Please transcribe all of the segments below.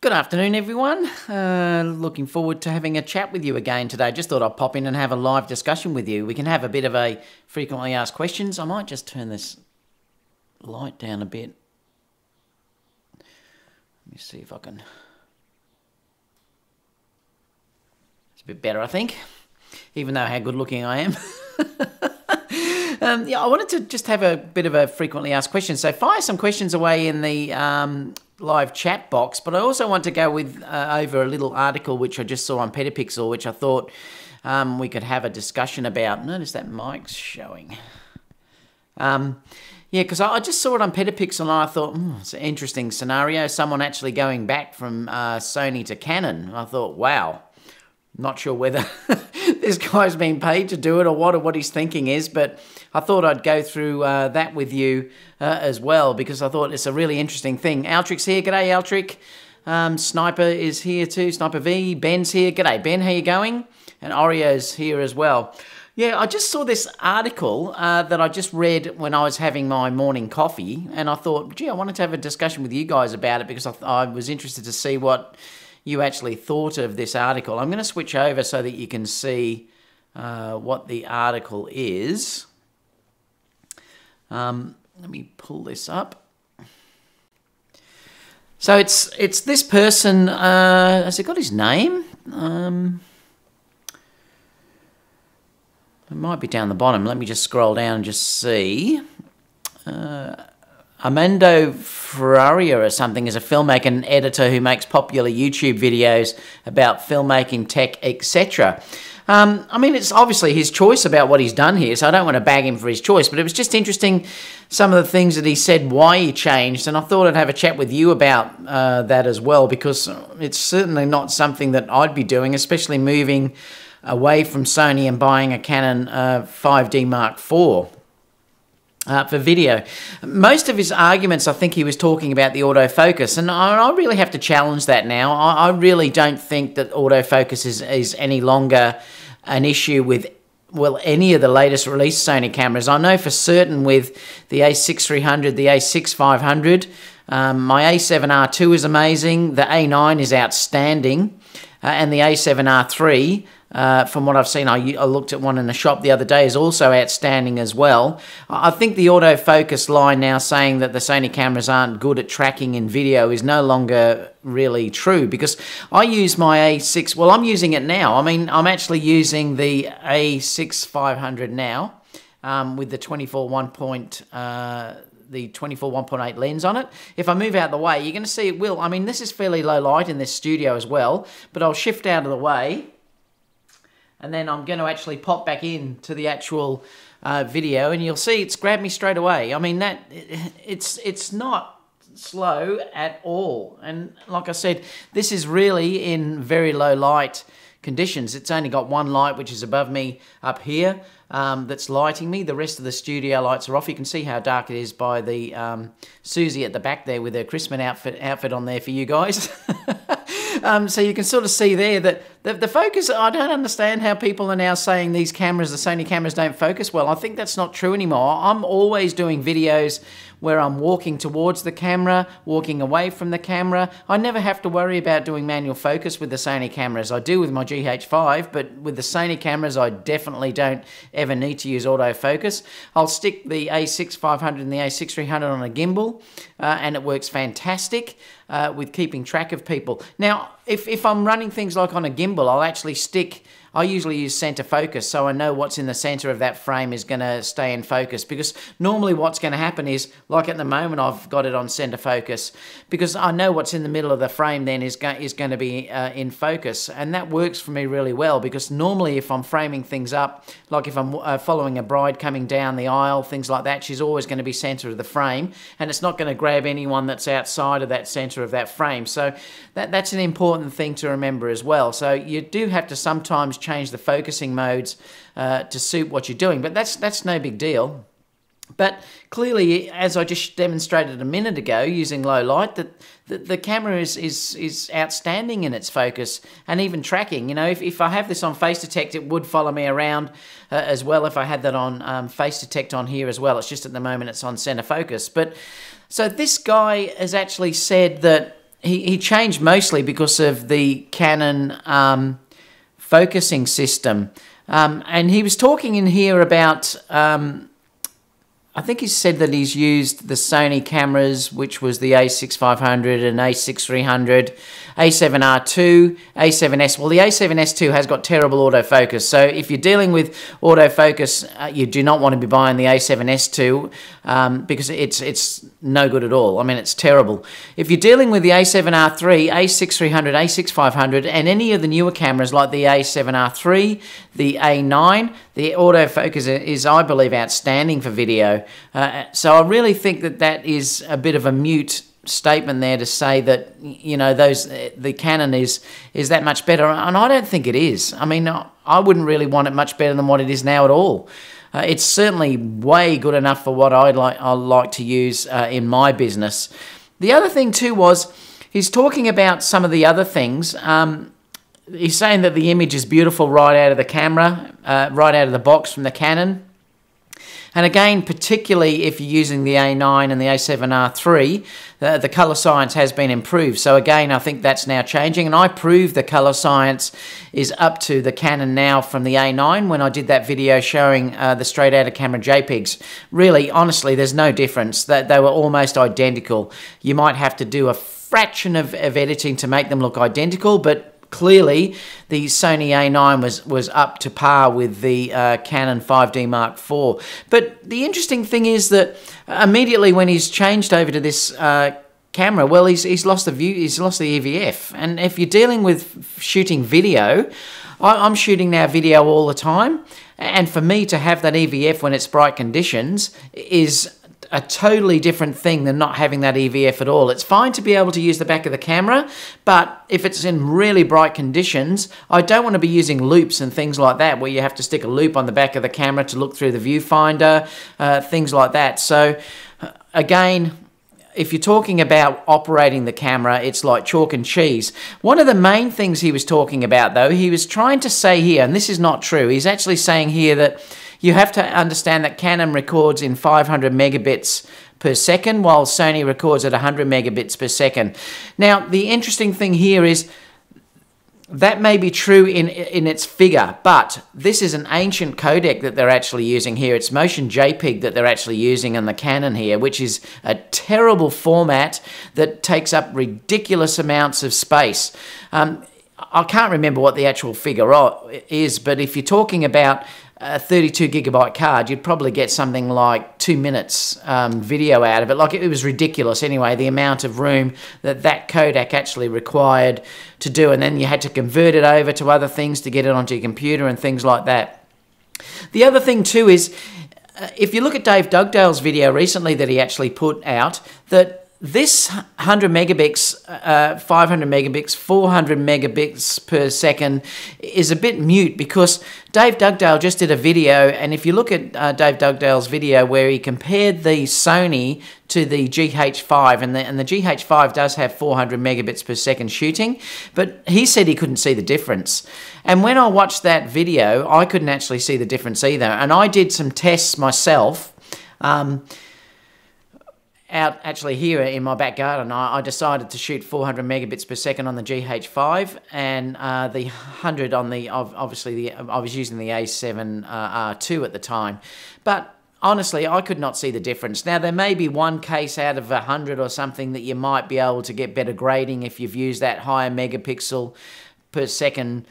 Good afternoon, everyone. Looking forward to having a chat with you again today. Just thought I'd pop in and have a live discussion with you. We can have a bit of a frequently asked questions. I might just turn this light down a bit. Let me see if I can. It's a bit better, I think, even though how good looking I am. I wanted to just have a bit of a frequently asked questions. So fire some questions away in the live chat box, but I also want to go with over a little article which I just saw on Petapixel, which I thought we could have a discussion about. Notice that mic's showing. Yeah, because I just saw it on Petapixel and I thought, it's an interesting scenario. Someone actually going back from Sony to Canon. I thought, wow. Not sure whether this guy's been paid to do it or what his thinking is, but I thought I'd go through that with you as well, because I thought it's a really interesting thing. Altric's here. G'day, Altric. Sniper is here too. Sniper V. Ben's here. G'day, Ben. How you going? And Oreo's here as well. Yeah, I just saw this article that I just read when I was having my morning coffee, and I thought, gee, I wanted to have a discussion with you guys about it because I was interested to see what you actually thought of this article. I'm going to switch over so that you can see what the article is. Let me pull this up. So it's this person. Has it got his name? It might be down the bottom. Let me just scroll down and just see. Armando Ferraria or something is a filmmaker and editor who makes popular YouTube videos about filmmaking, tech, etc. I mean, it's obviously his choice about what he's done here, so I don't want to bag him for his choice, but it was just interesting some of the things that he said, why he changed, and I thought I'd have a chat with you about that as well, because it's certainly not something that I'd be doing, especially moving away from Sony and buying a Canon 5D Mark IV. For video. Most of his arguments, I think he was talking about the autofocus, and I really have to challenge that now. I really don't think that autofocus is any longer an issue with, well, any of the latest released Sony cameras. I know for certain with the A6300, the A6500, my A7R II is amazing, the A9 is outstanding, and the A7R III, from what I've seen, I looked at one in the shop the other day, is also outstanding as well. I think the autofocus line now saying that the Sony cameras aren't good at tracking in video is no longer really true, because I use my A6, well, I'm using it now. I mean, I'm actually using the A6500 now with the 24 1.8 lens on it. If I move out of the way, you're going to see it will. I mean, this is fairly low light in this studio as well, but I'll shift out of the way. And then I'm going to actually pop back into the actual video, and you'll see it's grabbed me straight away. I mean, it's not slow at all. And like I said, this is really in very low light conditions. It's only got one light, which is above me up here, that's lighting me. The rest of the studio lights are off. You can see how dark it is by the Susie at the back there with her Christmas outfit on there for you guys. So you can sort of see there that the focus, I don't understand how people are now saying these cameras, the Sony cameras, don't focus well. I think that's not true anymore. I'm always doing videos where I'm walking towards the camera, walking away from the camera. I never have to worry about doing manual focus with the Sony cameras. I do with my GH5, but with the Sony cameras, I definitely don't ever need to use autofocus. I'll stick the A6500 and the A6300 on a gimbal, and it works fantastic with keeping track of people. Now, if I'm running things like on a gimbal, I'll actually I usually use center focus, so I know what's in the center of that frame is going to stay in focus, because normally what's going to happen is, like at the moment I've got it on center focus, because I know what's in the middle of the frame then is going to be in focus, and that works for me really well, because normally if I'm framing things up, like if I'm following a bride coming down the aisle, things like that, she's always going to be center of the frame, and it's not going to grab anyone that's outside of that center of that frame. So that's an important thing to remember as well. So you do have to sometimes change the focusing modes to suit what you're doing, but that's no big deal. But clearly, as I just demonstrated a minute ago using low light, that the camera is outstanding in its focus and even tracking. You know, if I have this on Face Detect, it would follow me around as well if I had that on Face Detect on here as well. It's just at the moment it's on center focus. But so this guy has actually said that he changed mostly because of the Canon focusing system. And he was talking in here about, I think he said that he's used the Sony cameras, which was the A6500 and A6300, A7R2, A7S. Well, the A7S2 has got terrible autofocus. So if you're dealing with autofocus, you do not want to be buying the A7S2 because it's no good at all. I mean, it's terrible. If you're dealing with the A7R3, A6300, A6500, and any of the newer cameras like the A7R3, the A9, the autofocus is, I believe, outstanding for video. So I really think that that is a bit of a mute statement there to say that, you know, the Canon is that much better, and I don't think it is. I mean, I wouldn't really want it much better than what it is now at all. It's certainly way good enough for what I like to use in my business. The other thing too was he's talking about some of the other things. He's saying that the image is beautiful right out of the camera, right out of the box from the Canon. And again, particularly if you're using the A9 and the A7R3, the colour science has been improved. So again, I think that's now changing. And I proved the colour science is up to the Canon now from the A9 when I did that video showing the straight out of camera JPEGs. Really, honestly, there's no difference. They were almost identical. You might have to do a fraction of editing to make them look identical, but clearly the Sony A9 was up to par with the Canon 5D Mark IV. But the interesting thing is that immediately when he's changed over to this camera, well, he's lost the view, he's lost the EVF. And if you're dealing with shooting video, I'm shooting now video all the time, and for me to have that EVF when it's bright conditions is a totally different thing than not having that EVF at all. It's fine to be able to use the back of the camera, but if it's in really bright conditions, I don't want to be using loops and things like that, where you have to stick a loop on the back of the camera to look through the viewfinder, things like that. So again, if you're talking about operating the camera, it's like chalk and cheese. One of the main things he was talking about, though, he was trying to say here, and this is not true, he's actually saying here that you have to understand that Canon records in 500 megabits per second, while Sony records at 100 megabits per second. Now, the interesting thing here is that may be true in its figure, but this is an ancient codec that they're actually using here. It's Motion JPEG that they're actually using on the Canon here, which is a terrible format that takes up ridiculous amounts of space. I can't remember what the actual figure is, but if you're talking about a 32 gigabyte card, you'd probably get something like 2 minutes video out of it. Like, it was ridiculous anyway, the amount of room that codec actually required to do, and then you had to convert it over to other things to get it onto your computer and things like that. The other thing too is, if you look at Dave Dugdale's video recently that he actually put out, that this 100 megabits, 500 megabits, 400 megabits per second is a bit mute, because Dave Dugdale just did a video, and if you look at Dave Dugdale's video where he compared the Sony to the GH5, and the GH5 does have 400 megabits per second shooting, but he said he couldn't see the difference. And when I watched that video, I couldn't actually see the difference either. And I did some tests myself, out actually here in my back garden. I decided to shoot 400 megabits per second on the GH5, and the 100 on the, obviously I was using the A7R2 at the time. But honestly, I could not see the difference. Now, there may be one case out of 100 or something that you might be able to get better grading if you've used that higher megapixel per second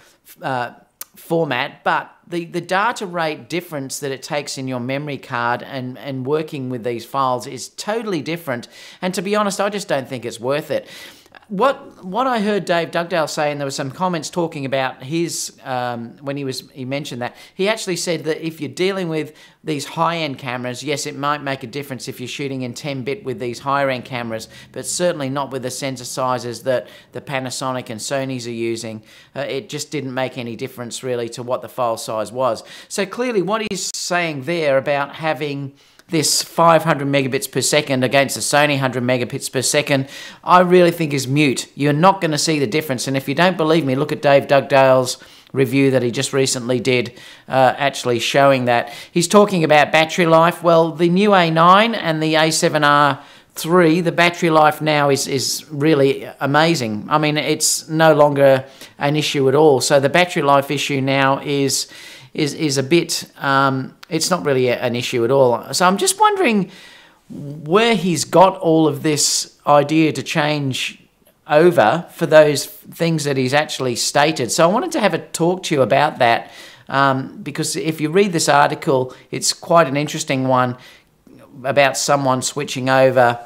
format, but the data rate difference that it takes in your memory card and working with these files is totally different. And to be honest, I just don't think it's worth it. What I heard Dave Dugdale say, and there were some comments talking about his, when he mentioned that, he actually said that if you're dealing with these high-end cameras, yes, it might make a difference if you're shooting in 10-bit with these higher-end cameras, but certainly not with the sensor sizes that the Panasonic and Sony's are using. It just didn't make any difference really to what the file size was. So clearly what he's saying there about having this 500 megabits per second against the Sony 100 megabits per second, I really think is mute. You're not going to see the difference. And if you don't believe me, look at Dave Dugdale's review that he just recently did, actually showing that. He's talking about battery life. Well, the new A9 and the A7R III, the battery life now is really amazing. I mean, it's no longer an issue at all. So the battery life issue now is a bit, it's not really an issue at all. So I'm just wondering where he's got all of this idea to change over for those things that he's actually stated. So I wanted to have a talk to you about that, because if you read this article, it's quite an interesting one about someone switching over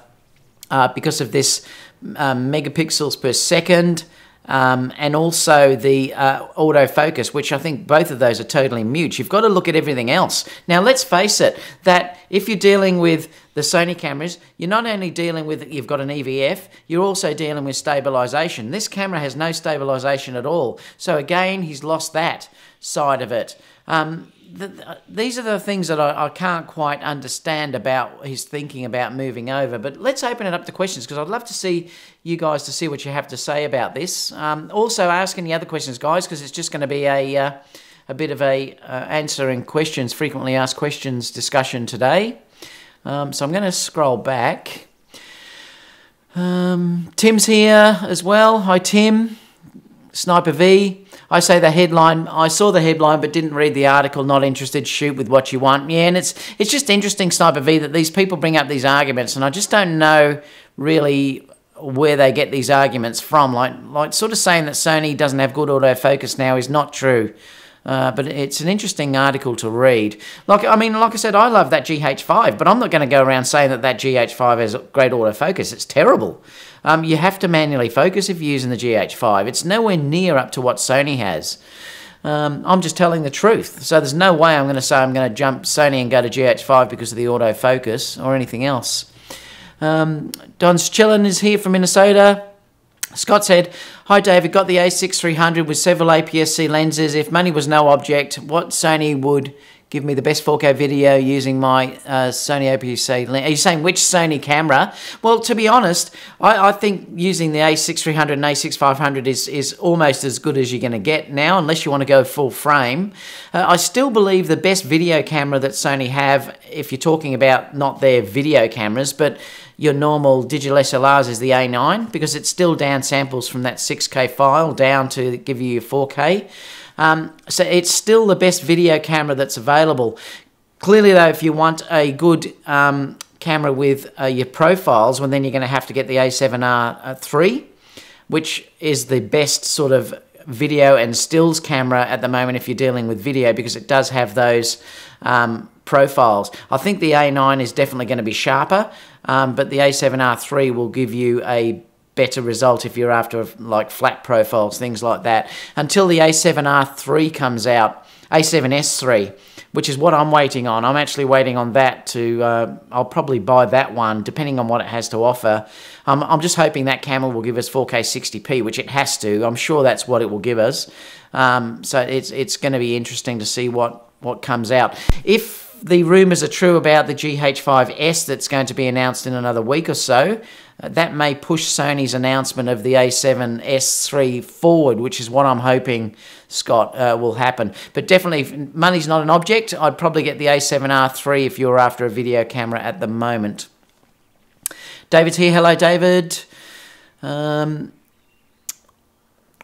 because of this megapixels per second, and also the autofocus, which I think both of those are totally mute. You've got to look at everything else. Now, let's face it, that if you're dealing with the Sony cameras, you're not only dealing with, you've got an EVF, you're also dealing with stabilization. This camera has no stabilization at all. So again, he's lost that side of it. These are the things that I can't quite understand about his thinking about moving over. But let's open it up to questions, because I'd love to see you guys to see what you have to say about this. Also, ask any other questions, guys, because it's just going to be a bit of a answering questions, frequently asked questions discussion today. So I'm going to scroll back. Tim's here as well. Hi, Tim. Sniper V. I say the headline. I saw the headline but didn't read the article. Not interested. Shoot with what you want. Yeah, and it's just interesting, Sniper V, that these people bring up these arguments, and I just don't know really where they get these arguments from. Like sort of saying that Sony doesn't have good autofocus now is not true. But it's an interesting article to read. Like I said, I love that GH5, but I'm not going to go around saying that GH5 has great autofocus. It's terrible. You have to manually focus if you're using the GH5. It's nowhere near up to what Sony has. I'm just telling the truth. So there's no way I'm going to say I'm going to jump Sony and go to GH5 because of the autofocus or anything else. Don's Chillin is here from Minnesota. Scott said, hi David, got the A6300 with several APS-C lenses. If money was no object, what Sony would give me the best 4K video using my Sony APS-C lens? Are you saying which Sony camera? Well, to be honest, I think using the A6300 and A6500 is almost as good as you're going to get now, unless you want to go full frame. I still believe the best video camera that Sony have, if you're talking about not their video cameras, but your normal digital SLRs, is the A9, because it still downsamples from that 6K file down to give you your 4K. So it's still the best video camera that's available. Clearly, though, if you want a good camera with your profiles, well, then you're going to have to get the A7R III, which is the best sort of video and stills camera at the moment if you're dealing with video, because it does have those profiles. I think the A9 is definitely going to be sharper, but the A7R III will give you a better result if you're after like flat profiles, things like that, until the A7R III comes out, A7S III, which is what I'm waiting on. I'm actually waiting on that to, I'll probably buy that one, depending on what it has to offer. I'm just hoping that camera will give us 4K 60p, which it has to. I'm sure that's what it will give us. So it's going to be interesting to see what comes out. If the rumours are true about the GH5S that's going to be announced in another week or so, that may push Sony's announcement of the A7S III forward, which is what I'm hoping, Scott, will happen. But definitely, if money's not an object, I'd probably get the A7R III if you're after a video camera at the moment. David's here. Hello, David.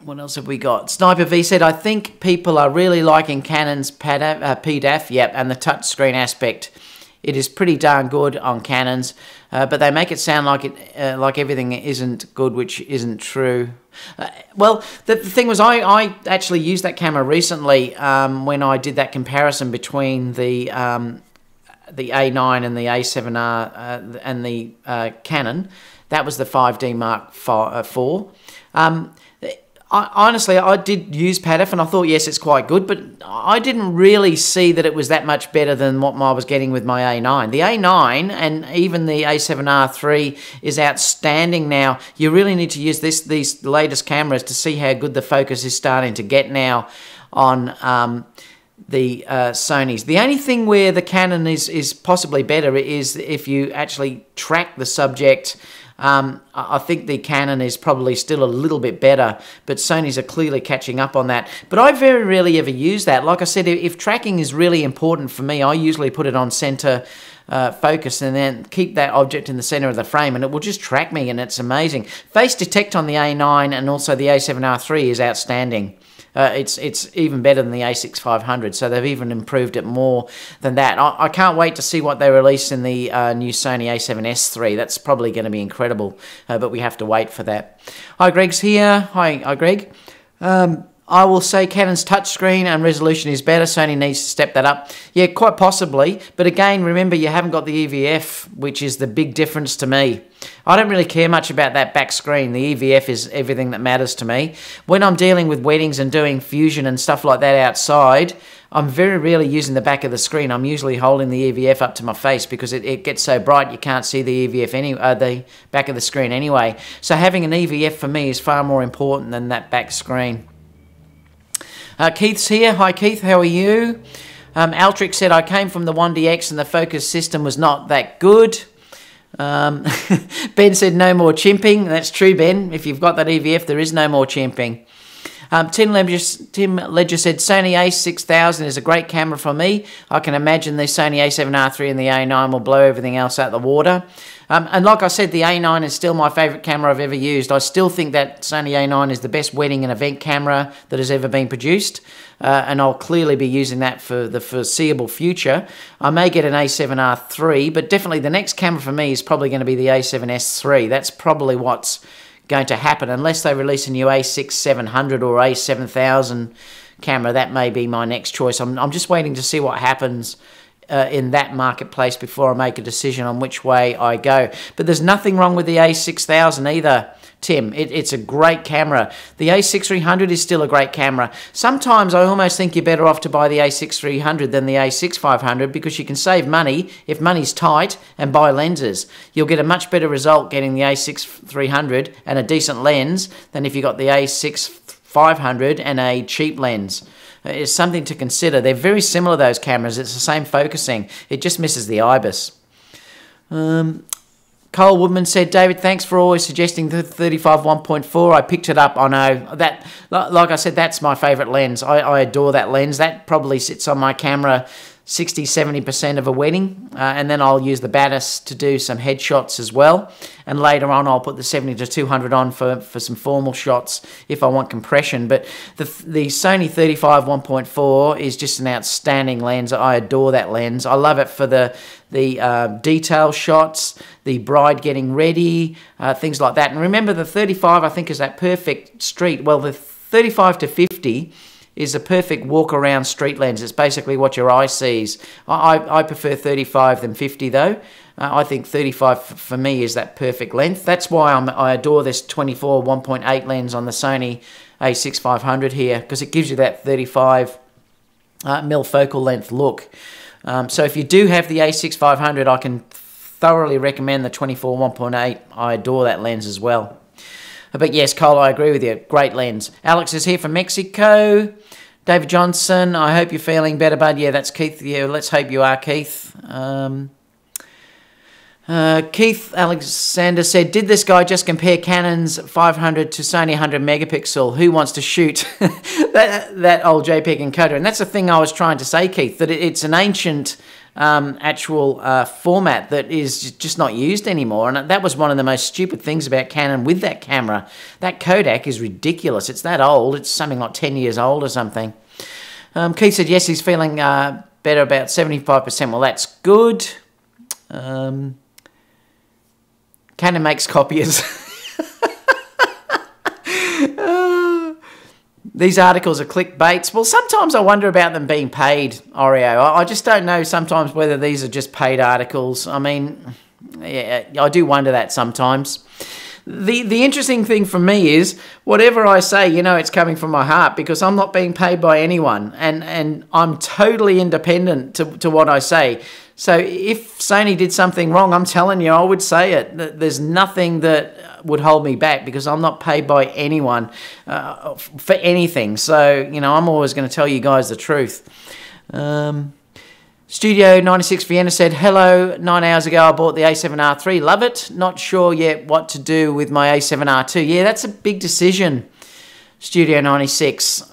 What else have we got? Sniper V said, I think people are really liking Canon's PDAF, yep, and the touchscreen aspect. It is pretty darn good on Canons, but they make it sound like everything isn't good, which isn't true. Well, the thing was, I actually used that camera recently when I did that comparison between the A9 and the A7R and the Canon. That was the 5D Mark IV. Honestly, I did use PADAF and I thought, yes, it's quite good, but I didn't really see that it was that much better than what I was getting with my A9. The A9 and even the A7R III is outstanding now. You really need to use these latest cameras to see how good the focus is starting to get now on the Sonys. The only thing where the Canon is possibly better is if you actually track the subject. I think the Canon is probably still a little bit better, but Sony's are clearly catching up on that. But I very rarely ever use that. Like I said, if tracking is really important for me, I usually put it on center focus, and then keep that object in the center of the frame, and it will just track me, and it's amazing. Face detect on the A9 and also the A7R3 is outstanding. It's even better than the A6500, so they've even improved it more than that. I can't wait to see what they release in the new Sony A7S III. That's probably going to be incredible, but we have to wait for that. Hi, Greg's here. Hi, Greg. I will say Canon's touchscreen and resolution is better. Sony needs to step that up. Yeah, quite possibly. But again, remember, you haven't got the EVF, which is the big difference to me. I don't really care much about that back screen. The EVF is everything that matters to me. When I'm dealing with weddings and doing fusion and stuff like that outside, I'm very rarely using the back of the screen. I'm usually holding the EVF up to my face because it gets so bright you can't see the EVF the back of the screen anyway. So having an EVF for me is far more important than that back screen. Keith's here. Hi, Keith. How are you? Altric said, I came from the 1DX and the focus system was not that good. Ben said, no more chimping. That's true, Ben. If you've got that EVF, there is no more chimping. Tim Ledger said, Sony A6000 is a great camera for me. I can imagine the Sony A7R3 and the A9 will blow everything else out the water. And like I said, the A9 is still my favourite camera I've ever used. I still think that Sony A9 is the best wedding and event camera that has ever been produced. And I'll clearly be using that for the foreseeable future. I may get an A7R III, but definitely the next camera for me is probably going to be the A7S III. That's probably what's going to happen, unless they release a new A6700 or A7000 camera. That may be my next choice. I'm just waiting to see what happens in that marketplace before I make a decision on which way I go. But there's nothing wrong with the A6000 either, Tim. It's a great camera. The A6300 is still a great camera. Sometimes I almost think you're better off to buy the A6300 than the A6500 because you can save money if money's tight and buy lenses. You'll get a much better result getting the A6300 and a decent lens than if you got the A6500 and a cheap lens. It's something to consider. They're very similar, those cameras. It's the same focusing. It just misses the IBIS. Cole Woodman said, David, thanks for always suggesting the 35 1.4. I picked it up. I know that, like I said, that's my favourite lens. I adore that lens. That probably sits on my camera 60-70% of a wedding, and then I'll use the Batis to do some headshots as well, and later on I'll put the 70-200 on for some formal shots if I want compression. But the Sony 35 1.4 is just an outstanding lens. I adore that lens. I love it for the detail shots, the bride getting ready, things like that. And remember, the 35 I think is that perfect street. Well, the 35 to 50 is a perfect walk-around street lens. It's basically what your eye sees. I prefer 35 than 50, though. I think 35 for me is that perfect length. That's why I adore this 24 1.8 lens on the Sony A6500 here, because it gives you that 35 mil focal length look. So if you do have the A6500, I can thoroughly recommend the 24 1.8. I adore that lens as well. But yes, Cole, I agree with you. Great lens. Alex is here from Mexico. David Johnson, I hope you're feeling better, bud. Yeah, that's Keith. Yeah, let's hope you are, Keith. Keith Alexander said, did this guy just compare Canon's 500 to Sony 100 megapixel? Who wants to shoot that old JPEG encoder? And that's the thing I was trying to say, Keith, that it's an ancient actual format that is just not used anymore. And that was one of the most stupid things about Canon with that camera. That Kodak is ridiculous. It's that old. It's something like 10 years old or something. Keith said, yes, he's feeling better, about 75%. Well, that's good. Canon makes copiers. These articles are clickbaits. Well, sometimes I wonder about them being paid, Oreo. I just don't know sometimes whether these are just paid articles. I mean, yeah, I do wonder that sometimes. The interesting thing for me is, whatever I say, you know, it's coming from my heart, because I'm not being paid by anyone, and I'm totally independent to what I say. So if Sony did something wrong, I'm telling you, I would say it. There's nothing that would hold me back, because I'm not paid by anyone for anything. So, you know, I'm always going to tell you guys the truth. Studio 96 Vienna said, hello, 9 hours ago I bought the A7R III. Love it. Not sure yet what to do with my A7R II. Yeah, that's a big decision, Studio 96.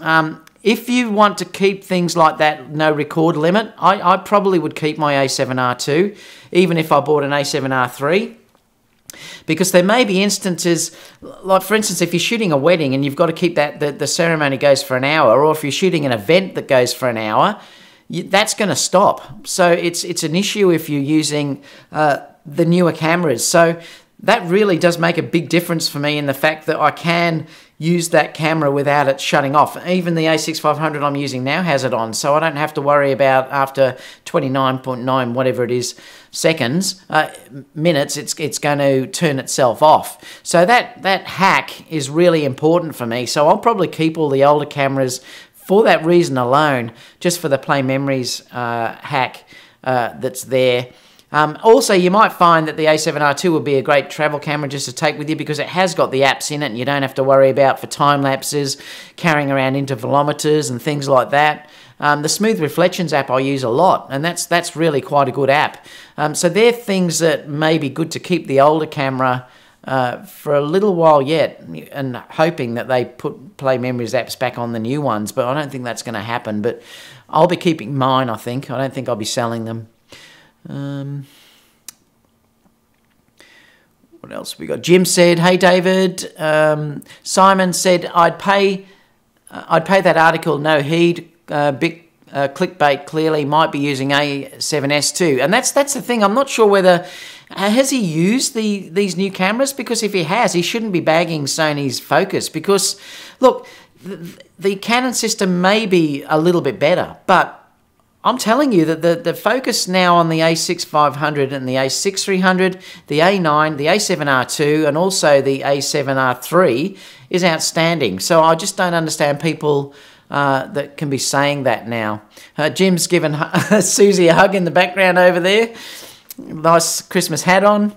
if you want to keep things like that, no record limit, I probably would keep my A7R II, even if I bought an A7R III. Because there may be instances, like for instance, if you're shooting a wedding and you've got to keep that, the ceremony goes for an hour, or if you're shooting an event that goes for an hour, that's going to stop. So it's an issue if you're using the newer cameras. So that really does make a big difference for me in the fact that I can use that camera without it shutting off. Even the A6500 I'm using now has it on, so I don't have to worry about after 29.9 whatever it is minutes, it's going to turn itself off. So that hack is really important for me. So I'll probably keep all the older cameras for that reason alone, just for the Play Memories hack that's there. Also, you might find that the A7R II would be a great travel camera just to take with you because it has got the apps in it and you don't have to worry about for time lapses, carrying around intervalometers and things like that. The Smooth Reflections app I use a lot, and that's really quite a good app. So they're things that may be good to keep the older camera for a little while yet, and hoping that they put Play Memories apps back on the new ones, but I don't think that's going to happen. But I'll be keeping mine, I think. I don't think I'll be selling them. What else have we got? Jim said, "Hey David." Simon said, "I'd pay that article no heed. Big clickbait. Clearly, might be using A7S too." And that's the thing. I'm not sure whether has he used these new cameras, because if he has, he shouldn't be bagging Sony's focus. Because look, the Canon system may be a little bit better, but I'm telling you that the focus now on the A6500 and the A6300, the A9, the A7R II, and also the A7R III is outstanding. So I just don't understand people that can be saying that now. Jim's given Susie a hug in the background over there. Nice Christmas hat on.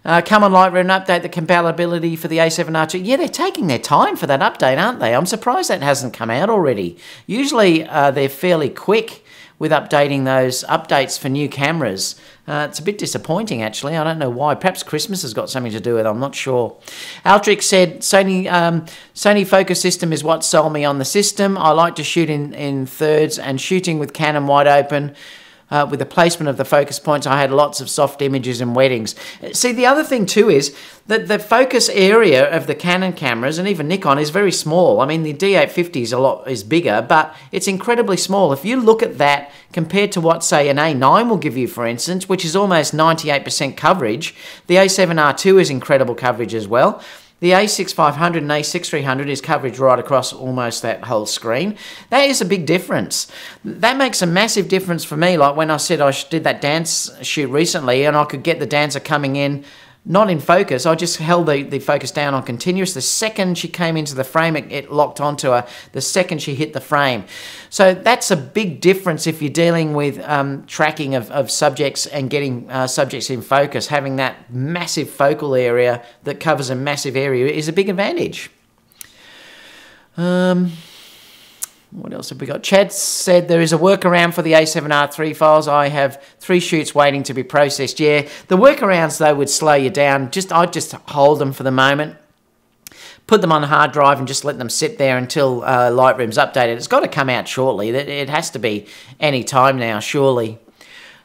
Come on Lightroom and update the compatibility for the A7R II. Yeah, they're taking their time for that update, aren't they? I'm surprised that hasn't come out already. Usually they're fairly quick with updating those updates for new cameras. It's a bit disappointing, actually. I don't know why. Perhaps Christmas has got something to do with it. I'm not sure. Altric said, Sony focus system is what sold me on the system. I like to shoot in thirds, and shooting with Canon wide open with the placement of the focus points, I had lots of soft images and weddings. See, the other thing too is that the focus area of the Canon cameras, and even Nikon, is very small. I mean, the D850 is bigger, but it's incredibly small. If you look at that compared to what, say, an A9 will give you, for instance, which is almost 98% coverage, the A7R II is incredible coverage as well. The A6500 and A6300 is coverage right across almost that whole screen. That is a big difference. That makes a massive difference for me. Like when I said I did that dance shoot recently and I could get the dancer coming in, not in focus, I just held the focus down on continuous. The second she came into the frame, it locked onto her. The second she hit the frame. So that's a big difference if you're dealing with tracking of subjects and getting subjects in focus. Having that massive focal area that covers a massive area is a big advantage. What else have we got? Chad said there is a workaround for the A7R III files. I have 3 shoots waiting to be processed. Yeah, the workarounds, though, would slow you down. I'd just hold them for the moment, put them on a hard drive and just let them sit there until Lightroom's updated. It's got to come out shortly. It has to be any time now, surely.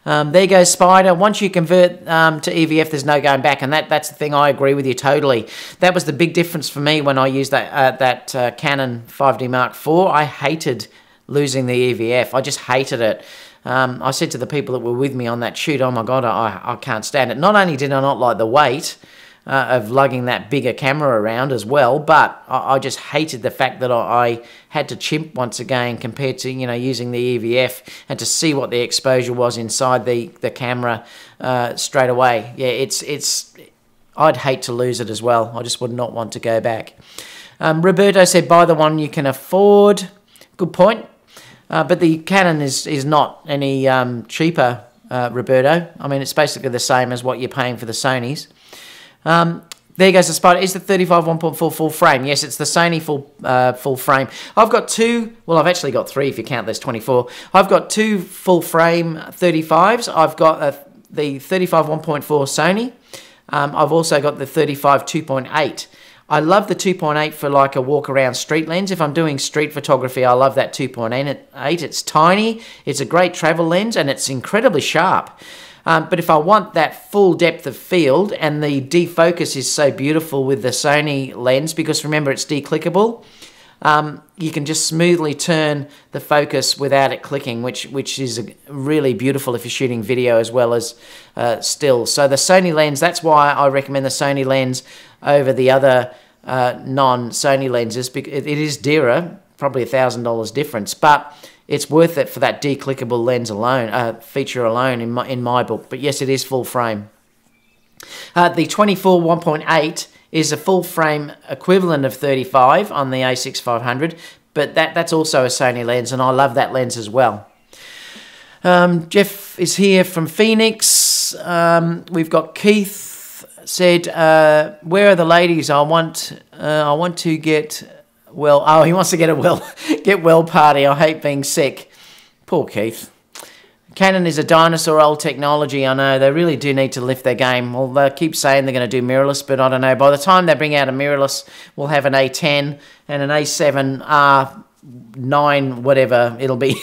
There goes Spider. Once you convert to EVF, there's no going back, and that's the thing. I agree with you totally. That was the big difference for me when I used that Canon 5D Mark IV. I hated losing the EVF. I just hated it. I said to the people that were with me on that shoot, oh my God, I can't stand it. Not only did I not like the weight of lugging that bigger camera around as well, but I just hated the fact that I had to chimp once again compared to, using the EVF, and to see what the exposure was inside the camera straight away. Yeah, I'd hate to lose it as well. I just would not want to go back. Roberto said, buy the one you can afford. Good point. But the Canon is not any cheaper, Roberto. I mean, it's basically the same as what you're paying for the Sonys. There goes the Spider. Is the 35 1.4 full frame? Yes, it's the Sony full frame. I've got 2. Well, I've actually got 3 if you count there's 24. I've got 2 full frame 35s. I've got the 35 1.4 Sony. I've also got the 35 2.8. I love the 2.8 for like a walk around street lens. If I'm doing street photography, I love that 2.8. It's tiny, it's a great travel lens, and it's incredibly sharp. But if I want that full depth of field, and the defocus is so beautiful with the Sony lens, because remember it's declickable, you can just smoothly turn the focus without it clicking, which is really beautiful if you're shooting video as well as still. So the Sony lens, that's why I recommend the Sony lens over the other non-Sony lenses. It is dearer, probably $1,000 difference, but it's worth it for that declickable lens alone, feature alone in my book. But yes, it is full frame. The 24 1.8 is a full frame equivalent of 35 on the A6500, but that's also a Sony lens, and I love that lens as well. Jeff is here from Phoenix. We've got Keith said, where are the ladies? I want to get well. Oh, he wants to get a get well party. I hate being sick. Poor Keith. Canon is a dinosaur old technology, I know. They really do need to lift their game. Well, they keep saying they're going to do mirrorless, but I don't know. By the time they bring out a mirrorless, we'll have an A10 and an A7R9, whatever it'll be.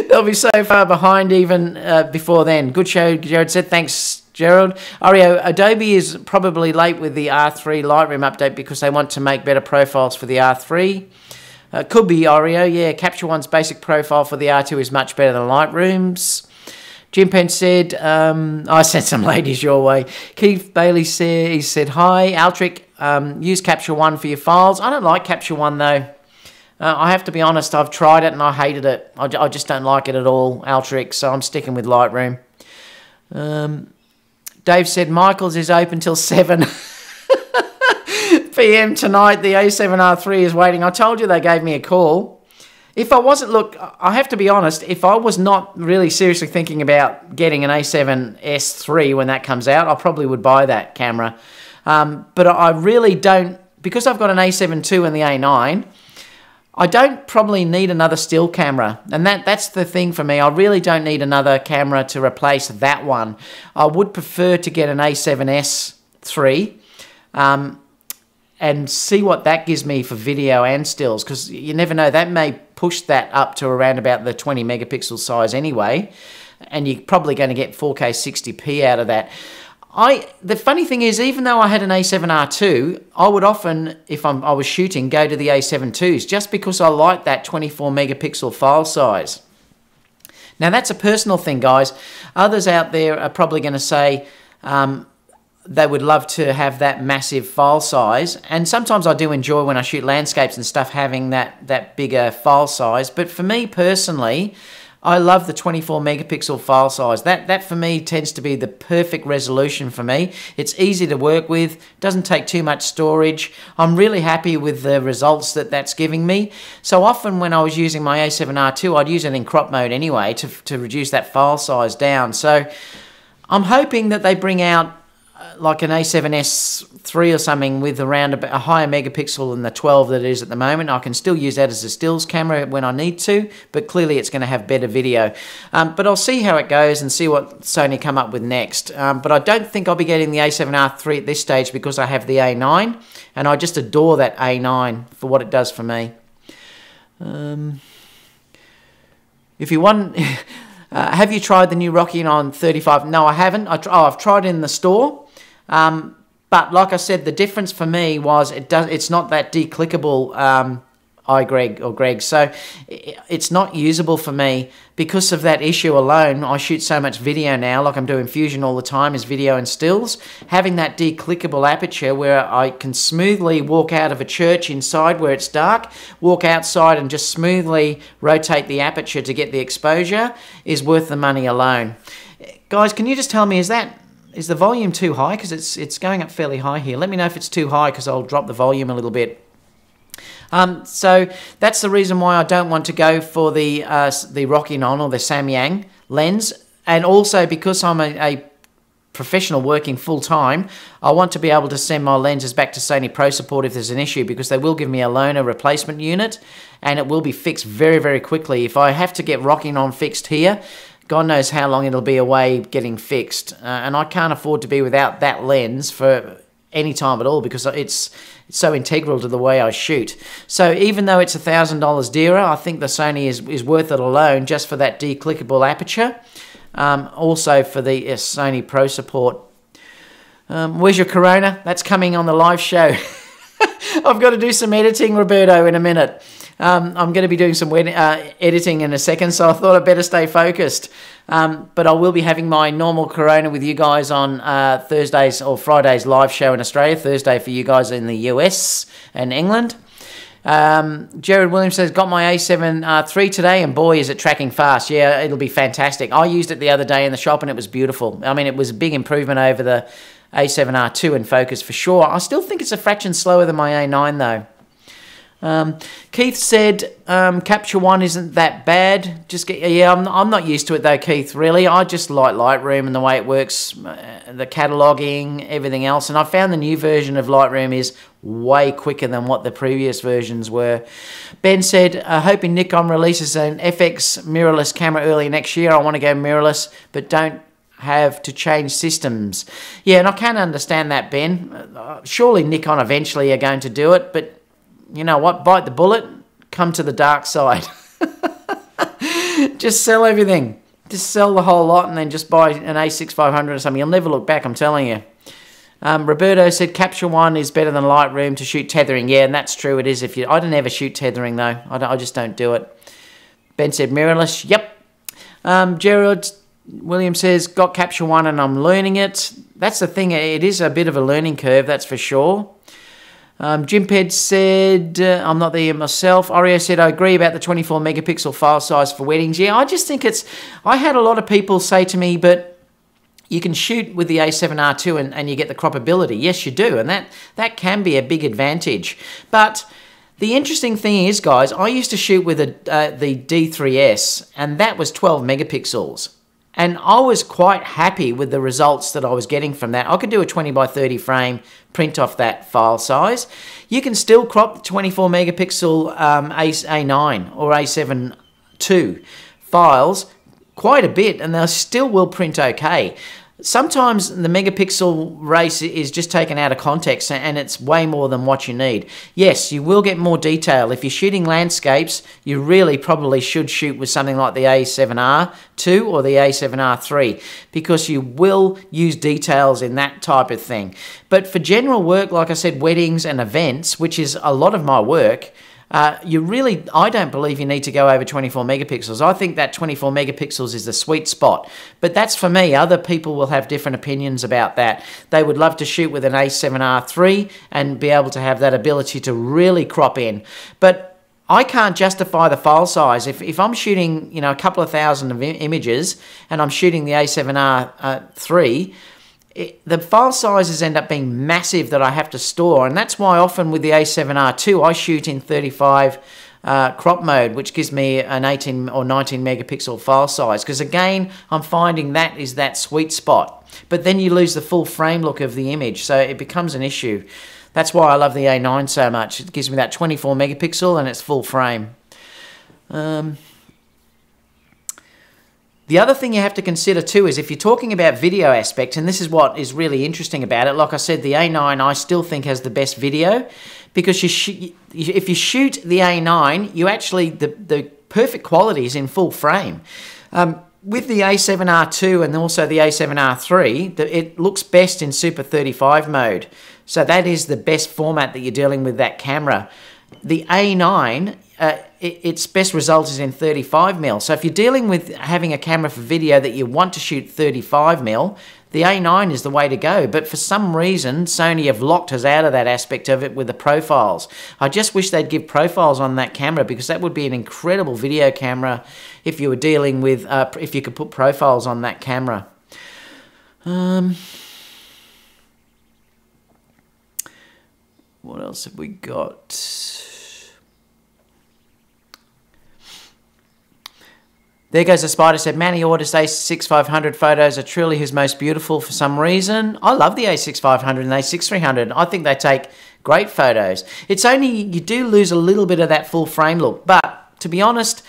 They'll be so far behind even before then. Good show, Jared said. Thanks, Gerald. Oreo, Adobe is probably late with the R3 Lightroom update because they want to make better profiles for the R3. Could be Oreo, yeah. Capture One's basic profile for the R2 is much better than Lightroom's. Jim Penn said, I sent some ladies your way. Keith Bailey said, hi. Altric, use Capture One for your files. I don't like Capture One though. I have to be honest, I've tried it and I hated it. I just don't like it at all, Altric, so I'm sticking with Lightroom. Dave said, Michael's is open till 7 p.m. tonight. The A7R3 is waiting. I told you they gave me a call. If I wasn't, look, I have to be honest, if I was not really seriously thinking about getting an A7S3 when that comes out, I probably would buy that camera. But I really don't, because I've got an A7 II and the A9, I don't probably need another still camera, and that's the thing for me. I really don't need another camera to replace that one. I would prefer to get an A7S III and see what that gives me for video and stills, because you never know, that may push that up to around about the 20 megapixel size anyway, and you're probably going to get 4K 60p out of that. The funny thing is, even though I had an A7R II, I would often, if I was shooting, go to the A7 IIs just because I like that 24 megapixel file size. Now, that's a personal thing, guys. Others out there are probably going to say they would love to have that massive file size, and sometimes I do enjoy when I shoot landscapes and stuff having that bigger file size, but for me personally, I love the 24 megapixel file size. That for me tends to be the perfect resolution for me. It's easy to work with, doesn't take too much storage. I'm really happy with the results that's giving me. So often when I was using my A7R II, I'd use it in crop mode anyway to reduce that file size down. So I'm hoping that they bring out like an A7S III or something with around a higher megapixel than the 12 that it is at the moment. I can still use that as a stills camera when I need to, but clearly it's going to have better video. But I'll see how it goes and see what Sony come up with next. But I don't think I'll be getting the A7R III at this stage because I have the A9, and I just adore that A9 for what it does for me. If you want... have you tried the new Rockinon 35? No, I haven't. I've tried it in the store. But like I said, the difference for me was it's not that declickable Greg, so it's not usable for me because of that issue alone. I shoot so much video now, like I'm doing Fusion all the time, is video and stills. Having that declickable aperture where I can smoothly walk out of a church inside where it's dark, walk outside and just smoothly rotate the aperture to get the exposure is worth the money alone. Guys, can you just tell me, is the volume too high? Because it's going up fairly high here. Let me know if it's too high because I'll drop the volume a little bit. So that's the reason why I don't want to go for the Rockinon or the Samyang lens. And also because I'm a professional working full-time, I want to be able to send my lenses back to Sony Pro Support if there's an issue, because they will give me a loaner replacement unit and it will be fixed very, very quickly. If I have to get Rockinon fixed here, God knows how long it'll be away getting fixed. And I can't afford to be without that lens for any time at all because it's so integral to the way I shoot. So even though it's $1,000 dearer, I think the Sony is worth it alone just for that declickable aperture. Also for the Sony Pro support. Where's your Corona? That's coming on the live show. I've got to do some editing, Roberto, in a minute. I'm going to be doing some editing in a second, so I thought I'd better stay focused. But I will be having my normal Corona with you guys on Thursdays or Fridays live show in Australia. Thursday for you guys in the US and England. Jared Williams says, got my A7 III today, and boy, is it tracking fast. Yeah, it'll be fantastic. I used it the other day in the shop, and it was beautiful. I mean, it was a big improvement over the A7R II in focus for sure. I still think it's a fraction slower than my A9 though. Keith said Capture One isn't that bad. I'm not used to it though, Keith. Really, I just like Lightroom and the way it works, the cataloging, everything else. And I found the new version of Lightroom is way quicker than what the previous versions were. Ben said, hoping Nikon releases an FX mirrorless camera early next year. I want to go mirrorless, but don't have to change systems. Yeah, and I can understand that, Ben. Surely Nikon eventually are going to do it, but you know what? Bite the bullet, come to the dark side. Just sell everything. Just sell the whole lot and then just buy an A6500 or something. You'll never look back, I'm telling you. Roberto said Capture One is better than Lightroom to shoot tethering. Yeah, and that's true. It is. I don't ever shoot tethering though. I just don't do it. Ben said mirrorless. Yep. Gerald Williams says got Capture One and I'm learning it. That's the thing. It is a bit of a learning curve, that's for sure. Jim Ped said, I'm not there myself. Oreo said, I agree about the 24 megapixel file size for weddings. Yeah, I just think I had a lot of people say to me, but you can shoot with the A7R II and you get the croppability. Yes, you do. And that can be a big advantage. But the interesting thing is, guys, I used to shoot with the D3S and that was 12 megapixels. And I was quite happy with the results that I was getting from that. I could do a 20 by 30 frame, print off that file size. You can still crop the 24 megapixel A9 or A7 II files quite a bit, and they still will print okay. Sometimes the megapixel race is just taken out of context and it's way more than what you need. Yes, you will get more detail. If you're shooting landscapes, you really probably should shoot with something like the A7R II or the A7R III because you will use details in that type of thing. But for general work, like I said, weddings and events, which is a lot of my work, I don't believe you need to go over 24 megapixels. I think that 24 megapixels is the sweet spot. But that's for me. Other people will have different opinions about that. They would love to shoot with an A7R III and be able to have that ability to really crop in. But I can't justify the file size. If I'm shooting, a couple of thousand of images and I'm shooting the A7R III, the file sizes end up being massive that I have to store, and that's why often with the A7R II I shoot in 35 crop mode, which gives me an 18 or 19 megapixel file size, because again I'm finding that is that sweet spot, but then you lose the full frame look of the image, so it becomes an issue. That's why I love the A9 so much. It gives me that 24 megapixel and it's full frame. The other thing you have to consider too is if you're talking about video aspect, and this is what is really interesting about it, like I said, the A9 I still think has the best video, because if you shoot the A9, you actually, the perfect quality is in full frame. With the A7R II and also the A7R III, it looks best in Super 35 mode. So that is the best format that you're dealing with that camera. The A9, its best result is in 35mm. So if you're dealing with having a camera for video that you want to shoot 35mm, the A9 is the way to go. But for some reason, Sony have locked us out of that aspect of it with the profiles. I just wish they'd give profiles on that camera, because that would be an incredible video camera if you were dealing with, if you could put profiles on that camera. What else have we got? There goes the spider, said, Manny orders A6500 photos are truly his most beautiful for some reason. I love the A6500 and the A6300. I think they take great photos. It's only, you do lose a little bit of that full frame look. But to be honest,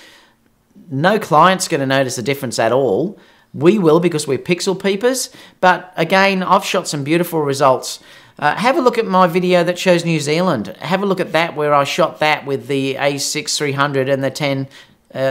no client's going to notice a difference at all. We will, because we're pixel peepers. But again, I've shot some beautiful results Have a look at my video that shows New Zealand. Have a look at that, where I shot that with the A6-300 and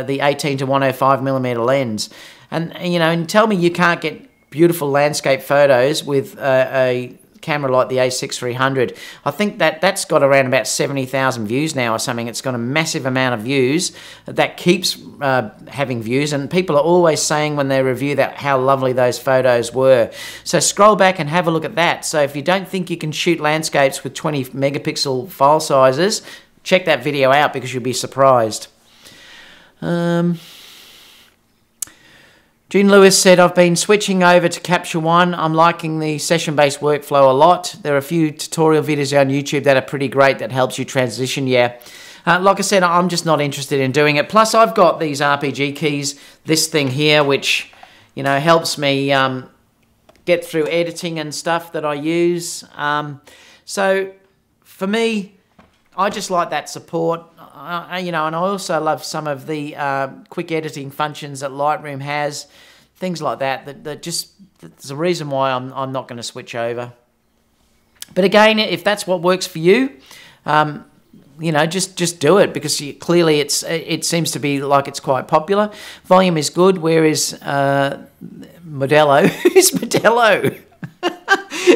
the 18 to 105 millimeter lens. And and tell me you can't get beautiful landscape photos with a camera like the A6-300. I think that's got around about 70,000 views now or something. It's got a massive amount of views. That keeps having views, and people are always saying when they review that how lovely those photos were. So scroll back and have a look at that. So if you don't think you can shoot landscapes with 20 megapixel file sizes, check that video out because you'll be surprised. Gene Lewis said, I've been switching over to Capture One. I'm liking the session-based workflow a lot. There are a few tutorial videos on YouTube that are pretty great that helps you transition, yeah. Like I said, I'm just not interested in doing it. Plus, I've got these RPG keys, this thing here, which, helps me get through editing and stuff that I use. So, for me, I just like that support. And I also love some of the quick editing functions that Lightroom has, things like that. There's a reason why I'm not going to switch over. But again, if that's what works for you, just do it, because clearly it seems to be like it's quite popular. Volume is good. Where is Modelo? Who's Modelo?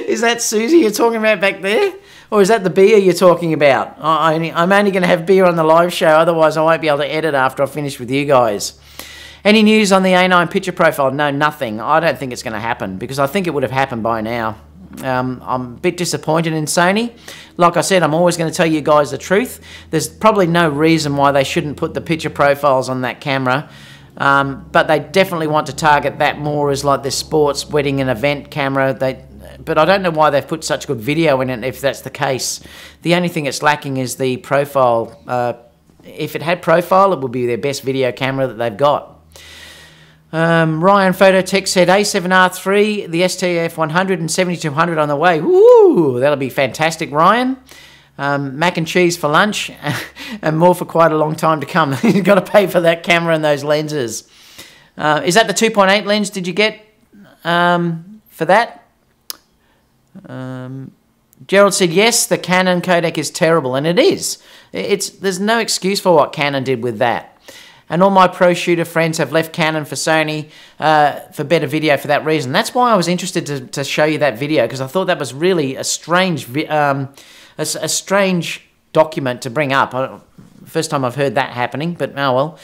Is that Susie you're talking about back there? Or is that the beer you're talking about? I'm only going to have beer on the live show, otherwise I won't be able to edit after I finish with you guys. Any news on the A9 picture profile? No, nothing. I don't think it's going to happen, because I think it would have happened by now. I'm a bit disappointed in Sony. Like I said, I'm always going to tell you guys the truth. There's probably no reason why they shouldn't put the picture profiles on that camera. But they definitely want to target that more as like this sports, wedding and event camera. But I don't know why they've put such good video in it if that's the case. The only thing it's lacking is the profile. If it had profile, it would be their best video camera that they've got. Ryan Phototech said A7R III, the STF100 and 7200 on the way. Woo, that'll be fantastic, Ryan. Mac and cheese for lunch and more for quite a long time to come. You've got to pay for that camera and those lenses. Is that the 2.8 lens did you get for that? Gerald said, yes, the Canon codec is terrible, and it is. There's no excuse for what Canon did with that. And all my pro shooter friends have left Canon for Sony for better video for that reason. That's why I was interested to show you that video, because I thought that was really a strange document to bring up. First time I've heard that happening, but oh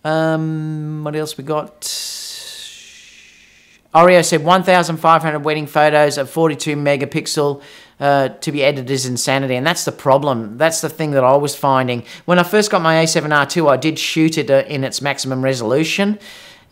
well. What else we got? Oreo said 1,500 wedding photos of 42 megapixel to be edited is insanity, and that's the problem. That's the thing that I was finding. When I first got my A7R II, I did shoot it in its maximum resolution,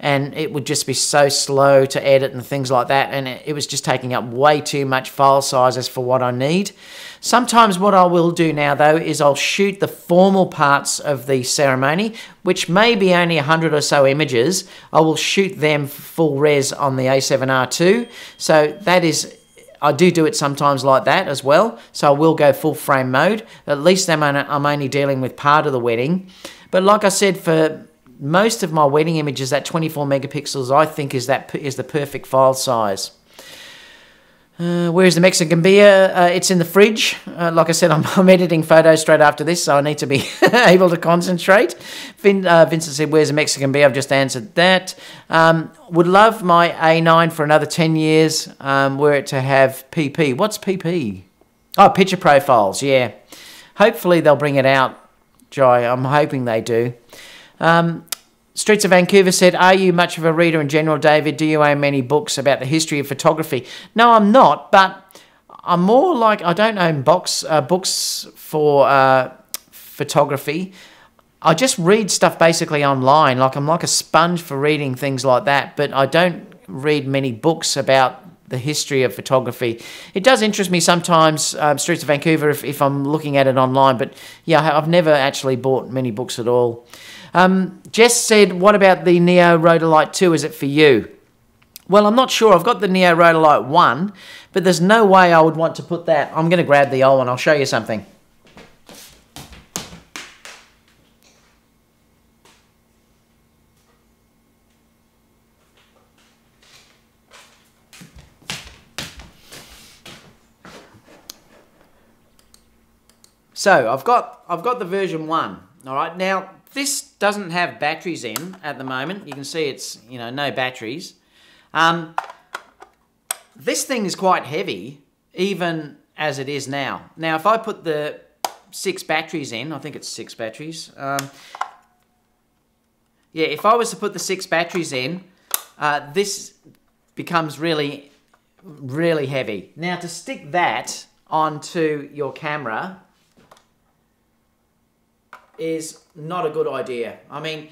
and it would just be so slow to edit and things like that, and it was just taking up way too much file sizes for what I need. Sometimes what I will do now, though, is I'll shoot the formal parts of the ceremony, which may be only 100 or so images. I will shoot them full res on the A7R II. So that is, I do it sometimes like that as well. So I will go full frame mode. At least I'm only dealing with part of the wedding. But like I said, for most of my wedding images, that 24 megapixels I think is the perfect file size. Where's the Mexican beer? It's in the fridge. Like I said, I'm editing photos straight after this, so I need to be able to concentrate. Vincent said, where's the Mexican beer? I've just answered that. Would love my A9 for another 10 years, were it to have PP. What's PP? Oh, picture profiles, yeah. Hopefully they'll bring it out, Joy. I'm hoping they do. Streets of Vancouver said, are you much of a reader in general, David? Do you own many books about the history of photography? No, I'm not, but I'm more like, I don't own books for photography. I just read stuff basically online. Like I'm like a sponge for reading things like that, but I don't read many books about the history of photography. It does interest me sometimes, Streets of Vancouver, if I'm looking at it online, but yeah, I've never actually bought many books at all. Jess said, what about the Neo Rhodolite 2? Is it for you? Well, I'm not sure. I've got the Neo Rhodolite 1, but there's no way I would want to put that. I'm going to grab the old one. I'll show you something. So I've got the version 1. All right, now this doesn't have batteries in at the moment. You can see it's, you know, no batteries. This thing is quite heavy, even as it is now. Now, if I put the 6 batteries in, I think it's 6 batteries. Yeah, if I was to put the 6 batteries in, this becomes really, really heavy. Now, to stick that onto your camera is not a good idea. I mean,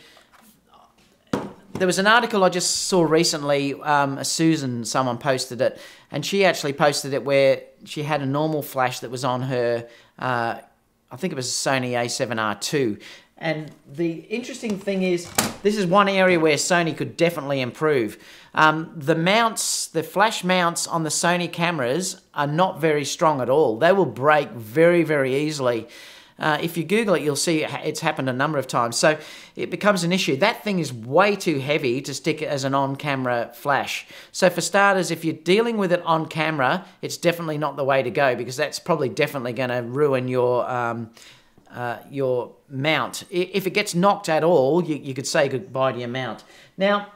there was an article I just saw recently, Susan, someone posted it, and she actually posted it where she had a normal flash that was on her, I think it was a Sony a7R II. And the interesting thing is, this is one area where Sony could definitely improve. The mounts, the flash mounts on the Sony cameras are not very strong at all. They will break very, very easily. If you Google it, you'll see it's happened a number of times. So it becomes an issue. That thing is way too heavy to stick as an on-camera flash. So for starters, if you're dealing with it on camera, it's definitely not the way to go, because that's probably definitely going to ruin your mount. If it gets knocked at all, you could say goodbye to your mount. Now,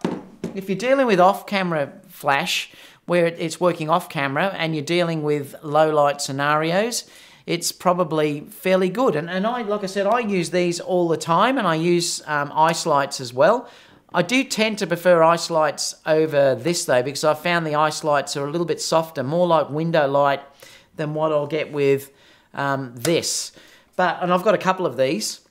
if you're dealing with off-camera flash, where it's working off-camera, and you're dealing with low-light scenarios, it's probably fairly good. And like I said, I use these all the time, and I use ice lights as well. I do tend to prefer ice lights over this, though, because I found the ice lights are a little bit softer, more like window light than what I'll get with this. And I've got a couple of these.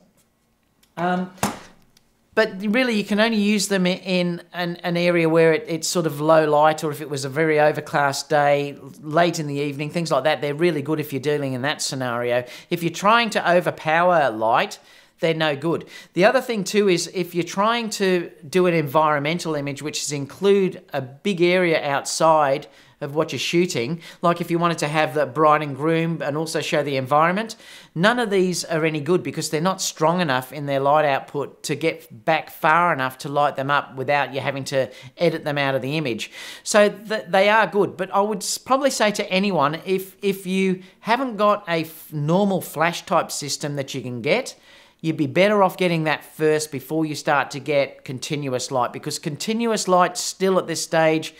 But really, you can only use them in an area where it's sort of low light, or if it was a very overcast day, late in the evening, things like that. They're really good if you're dealing in that scenario. If you're trying to overpower light, they're no good. The other thing too is, if you're trying to do an environmental image, which is include a big area outside of what you're shooting, like if you wanted to have the bride and groom and also show the environment, none of these are any good, because they're not strong enough in their light output to get back far enough to light them up without you having to edit them out of the image. So they are good, but I would probably say to anyone, if you haven't got a normal flash type system that you can get, you'd be better off getting that first before you start to get continuous light, because continuous light still at this stage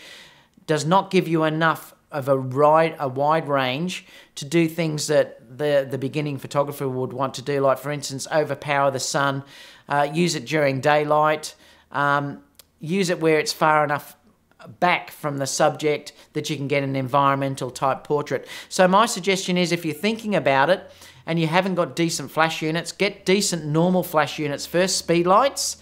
does not give you enough of a wide range to do things that the beginning photographer would want to do, like, for instance, overpower the sun, use it during daylight, use it where it's far enough back from the subject that you can get an environmental type portrait. So my suggestion is, if you're thinking about it and you haven't got decent flash units, get decent normal flash units first, speed lights.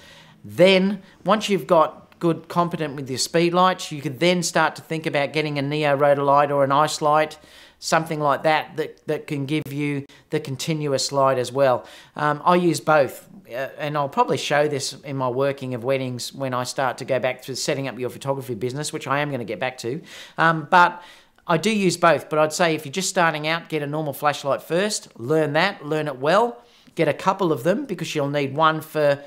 Then once you've got good, competent with your speed lights, you could then start to think about getting a Neo Rhodolite or an ice light, something like that can give you the continuous light as well. I use both, and I'll probably show this in my working of weddings when I start to go back to setting up your photography business, which I am going to get back to. But I do use both, but I'd say if you're just starting out, get a normal flashlight first, learn it well, get a couple of them, because you'll need one for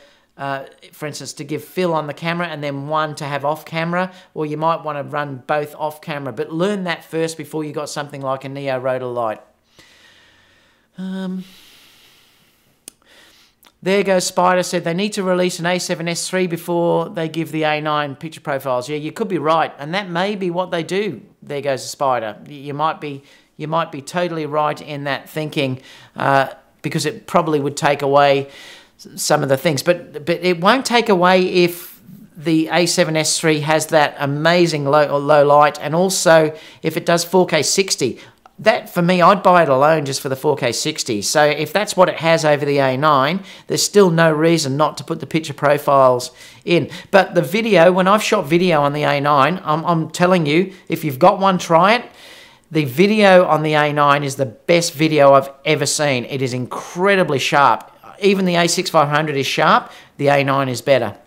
instance, to give fill on the camera, and then one to have off camera, or you might want to run both off camera, but learn that first before you got something like a Neo Rhodolite. There goes Spider, said they need to release an A7S III before they give the A9 picture profiles. Yeah, you could be right, and that may be what they do. There goes the Spider. You might be totally right in that thinking, because it probably would take away some of the things, but it won't take away if the A7S III has that amazing low light, and also if it does 4K 60. That, for me, I'd buy it alone just for the 4K 60. So if that's what it has over the A9, there's still no reason not to put the picture profiles in. But the video, when I've shot video on the A9, I'm telling you, if you've got one, try it. The video on the A9 is the best video I've ever seen. It is incredibly sharp. Even the A6500 is sharp, the A9 is better.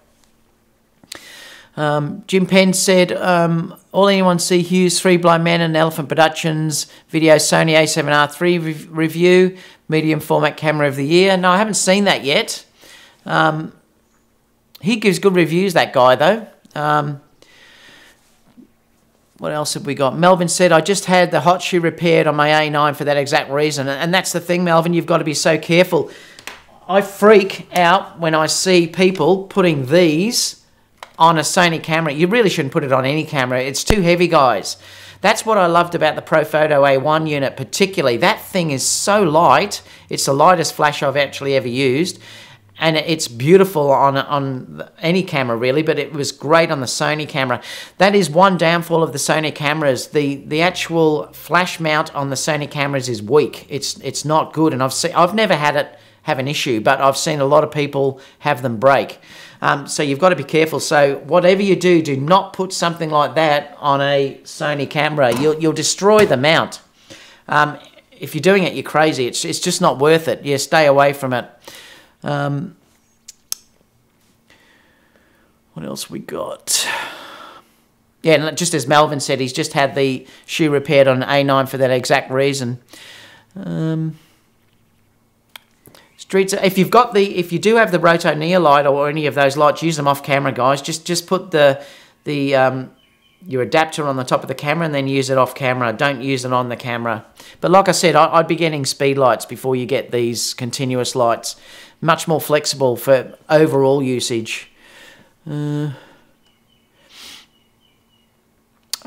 Jim Penn said, all anyone see Hughes, Three Blind Men and Elephant Productions video, Sony A7R III review, medium format camera of the year. No, I haven't seen that yet. He gives good reviews, that guy, though. What else have we got? Melvin said, I just had the hot shoe repaired on my A9 for that exact reason. And that's the thing, Melvin, you've got to be so careful. I freak out when I see people putting these on a Sony camera. You really shouldn't put it on any camera. It's too heavy, guys. That's what I loved about the Profoto A1 unit particularly. That thing is so light. It's the lightest flash I've actually ever used. And it's beautiful on any camera, really, but it was great on the Sony camera. That is one downfall of the Sony cameras. The actual flash mount on the Sony cameras is weak. It's not good, and I've never had it have an issue, but I've seen a lot of people have them break. So you've got to be careful. So whatever you do, do not put something like that on a Sony camera. You'll destroy the mount. If you're doing it, you're crazy. It's just not worth it. Yeah, stay away from it. What else we got? Yeah, just as Melvin said, he's just had the shoe repaired on an A9 for that exact reason. Streets. If you do have the Roto Neo light or any of those lights, use them off camera, guys. Just put your adapter on the top of the camera and then use it off camera. Don't use it on the camera. But like I said, I'd be getting speed lights before you get these continuous lights. Much more flexible for overall usage.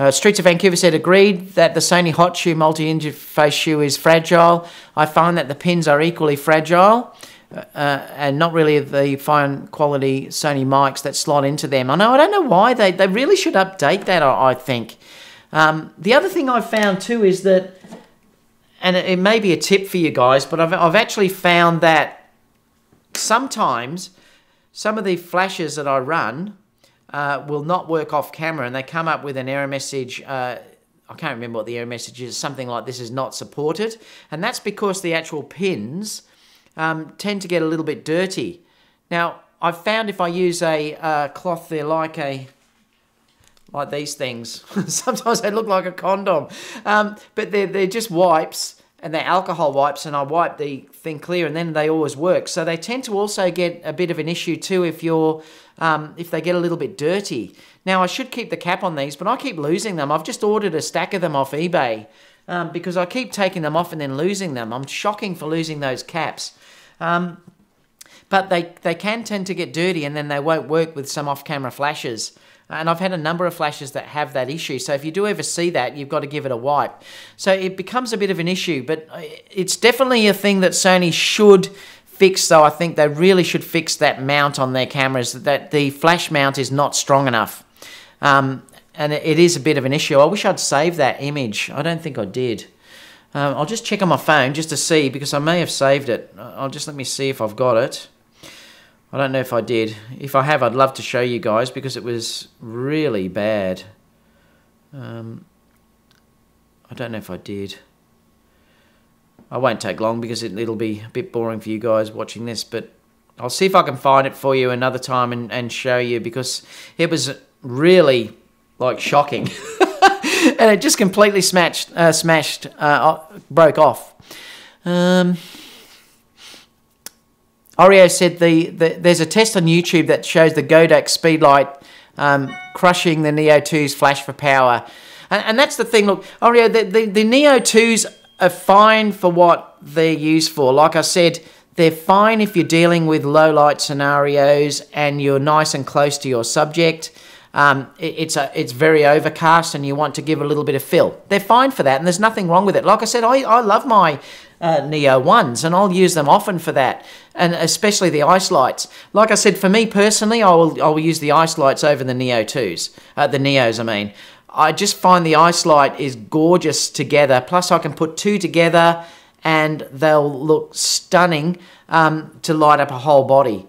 Streets of Vancouver said, agreed that the Sony Hot Shoe multi-interface shoe is fragile. I find that the pins are equally fragile and not really the fine quality Sony mics that slot into them. I don't know why. They really should update that, I think. The other thing I've found too is that, and it may be a tip for you guys, but I've actually found that sometimes some of the flashes that I run will not work off camera, and they come up with an error message. I can't remember what the error message is. Something like this is not supported, and that's because the actual pins tend to get a little bit dirty. Now, I've found if I use a cloth, they're like these things. Sometimes they look like a condom, but they're just wipes. And they're alcohol wipes, and I wipe the thing clear, and then they always work. So they tend to also get a bit of an issue too if they get a little bit dirty. Now, I should keep the cap on these, but I keep losing them. I've just ordered a stack of them off eBay because I keep taking them off and then losing them. I'm shocking for losing those caps. But they can tend to get dirty, and then they won't work with some off-camera flashes. And I've had a number of flashes that have that issue. So if you do ever see that, you've got to give it a wipe. So it becomes a bit of an issue, but it's definitely a thing that Sony should fix. So I think they really should fix that mount on their cameras, that the flash mount is not strong enough. And it is a bit of an issue. I wish I'd saved that image. I don't think I did. I'll just check on my phone just to see, because I may have saved it. Let me see if I've got it. I don't know if I did. If I have, I'd love to show you guys because it was really bad. I don't know if I did. I won't take long because it'll be a bit boring for you guys watching this, but I'll see if I can find it for you another time and show you, because it was really shocking. And it just completely broke off. Oreo said there's a test on YouTube that shows the Godox Speedlight crushing the Neo 2's flash for power. And that's the thing. Look, Oreo, the Neo 2's are fine for what they're used for. Like I said, they're fine if you're dealing with low light scenarios and you're nice and close to your subject. It's very overcast and you want to give a little bit of fill. They're fine for that, and there's nothing wrong with it. Like I said, I love my Neo 1s, and I'll use them often for that, and especially the ice lights. Like I said, for me personally, I will use the ice lights over the Neo 2s, the Neos, I mean. I just find the ice light is gorgeous together, plus I can put two together and they'll look stunning to light up a whole body.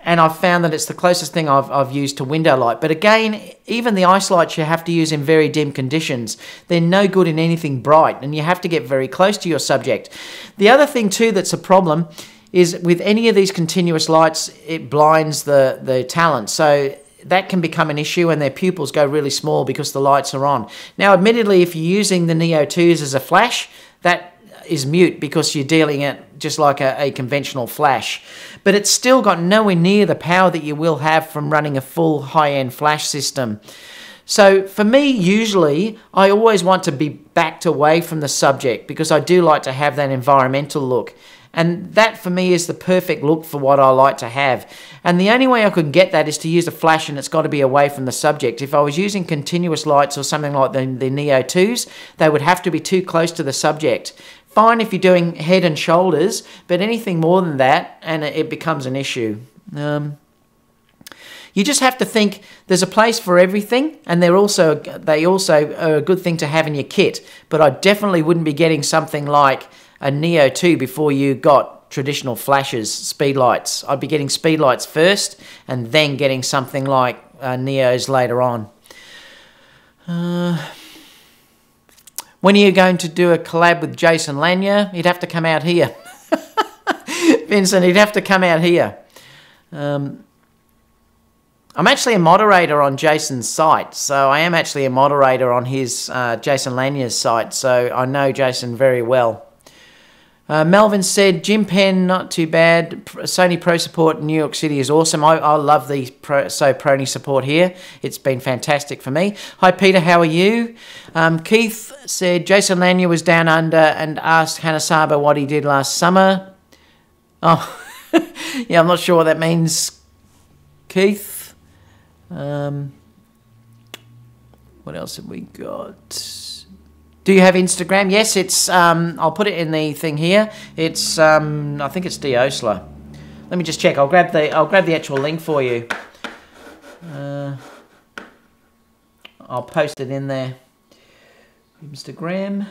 And I've found that it's the closest thing I've used to window light. But again, even the ice lights you have to use in very dim conditions. They're no good in anything bright, and you have to get very close to your subject. The other thing too that's a problem is with any of these continuous lights, it blinds the talent. So that can become an issue, and their pupils go really small because the lights are on. Now, admittedly, if you're using the Neo 2s as a flash, that is mute because you're dealing it just like a conventional flash. But it's still got nowhere near the power that you will have from running a full high-end flash system. So for me, usually, I always want to be backed away from the subject because I do like to have that environmental look. And that for me is the perfect look for what I like to have. And the only way I could get that is to use a flash, and it's got to be away from the subject. If I was using continuous lights or something like the Neo 2s, they would have to be too close to the subject. Fine if you're doing head and shoulders, but anything more than that, and it becomes an issue. You just have to think there's a place for everything, and they also are a good thing to have in your kit. But I definitely wouldn't be getting something like a Neo 2 before you got traditional flashes, speed lights. I'd be getting speed lights first, and then getting something like Neos later on. When are you going to do a collab with Jason Lanier? He'd have to come out here. Vincent, he'd have to come out here. I'm actually a moderator on Jason's site, so I am actually a moderator on his Jason Lanier's site, so I know Jason very well. Melvin said, Jim Penn, not too bad. Sony Pro support in New York City is awesome. I love the Sony support here. It's been fantastic for me. Hi, Peter. How are you? Keith said, Jason Lanier was down under and asked Hanasaba what he did last summer. Oh, yeah, I'm not sure what that means, Keith. What else have we got? Do you have Instagram? Yes, it's I'll put it in the thing here. It's I think it's D Osler. Let me just check. I'll grab the actual link for you. I'll post it in there. Instagram.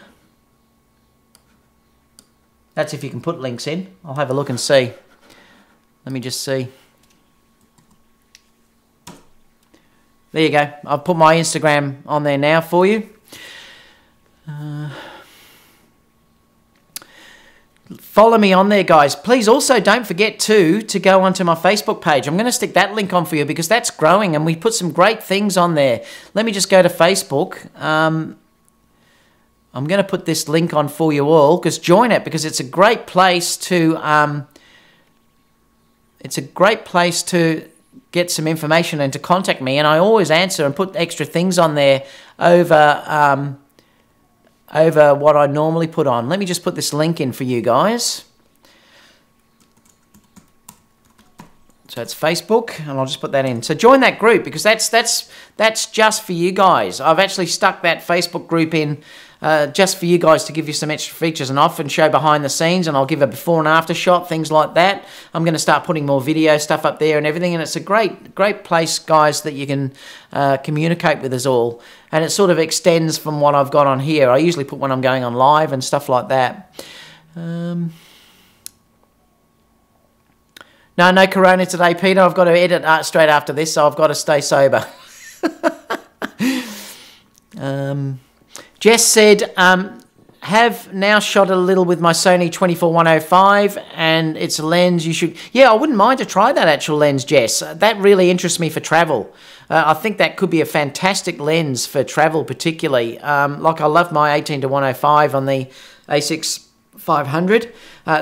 That's if you can put links in. I'll have a look and see. Let me just see. There you go. I've put my Instagram on there now for you. Follow me on there, guys. Please also don't forget to go onto my Facebook page. I'm going to stick that link on for you because that's growing and we put some great things on there. Let me just go to Facebook. I'm going to put this link on for you all because join it because it's a great place to get some information and to contact me, and I always answer and put extra things on there over what I normally put on. Let me just put this link in for you guys. So it's Facebook, and I'll just put that in. So join that group because that's just for you guys. I've actually stuck that Facebook group in just for you guys to give you some extra features, and I often show behind the scenes, and I'll give a before and after shot, things like that. I'm going to start putting more video stuff up there and everything, and it's a great place, guys, that you can communicate with us all, and it sort of extends from what I've got on here. I usually put when I'm going on live and stuff like that. No Corona today, Peter. I've got to edit straight after this, so I've got to stay sober. Jess said, have now shot a little with my Sony 24-105 and it's a lens you should... Yeah, I wouldn't mind to try that actual lens, Jess. That really interests me for travel. I think that could be a fantastic lens for travel particularly. Like I love my 18-105 on the A6 500.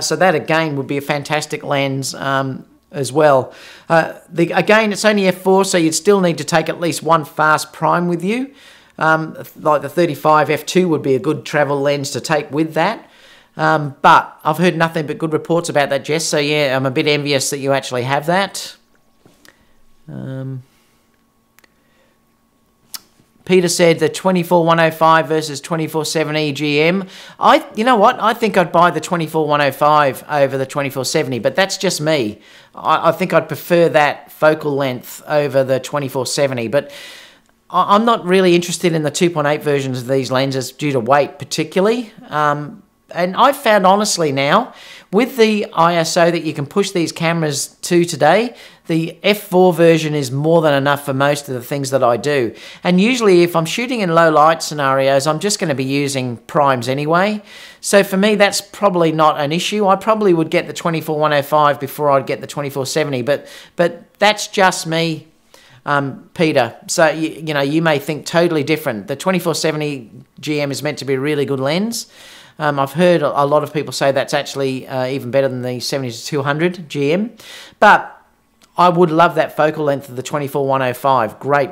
So that again would be a fantastic lens as well. Again, it's only f4, so you'd still need to take at least one fast prime with you. Like the 35 f2 would be a good travel lens to take with that. But I've heard nothing but good reports about that, Jess. So yeah, I'm a bit envious that you actually have that. Peter said the 24-105 versus 24-70 GM. You know what? I think I'd buy the 24-105 over the 24-70, but that's just me. I think I'd prefer that focal length over the 24-70, but I'm not really interested in the 2.8 versions of these lenses due to weight particularly. And I've found honestly now, with the ISO that you can push these cameras to today, the f4 version is more than enough for most of the things that I do. And usually if I'm shooting in low light scenarios, I'm just going to be using primes anyway. So for me, that's probably not an issue. I probably would get the 24-105 before I'd get the 24-70, but that's just me. Peter, so you know, you may think totally different. The 24-70 GM is meant to be a really good lens. I've heard a lot of people say that's actually even better than the 70-200 GM. But I would love that focal length of the 24-105. Great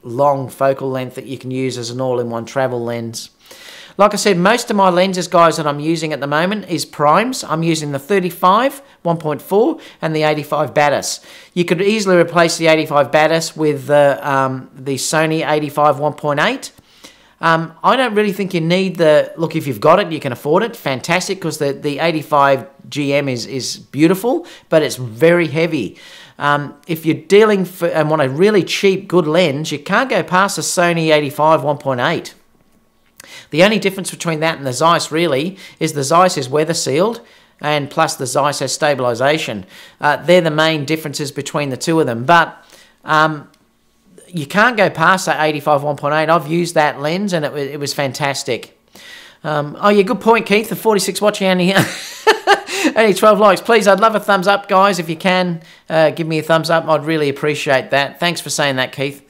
long focal length that you can use as an all-in-one travel lens. Like I said, most of my lenses, guys, that I'm using at the moment is primes. I'm using the 35 1.4 and the 85 Batis. You could easily replace the 85 Batis with the Sony 85 1.8. I don't really think you need the... Look, if you've got it, you can afford it. Fantastic, because the 85 GM is beautiful, but it's very heavy. If you're dealing for and want a really cheap, good lens, you can't go past the Sony 85 1.8. The only difference between that and the Zeiss really is the Zeiss is weather sealed, and plus the Zeiss has stabilization. They're the main differences between the two of them. But you can't go past that 85 1.8. I've used that lens and it was fantastic. Oh yeah, good point, Keith. The 46 watching only only 12 likes. Please, I'd love a thumbs up, guys. If you can, give me a thumbs up. I'd really appreciate that. Thanks for saying that, Keith.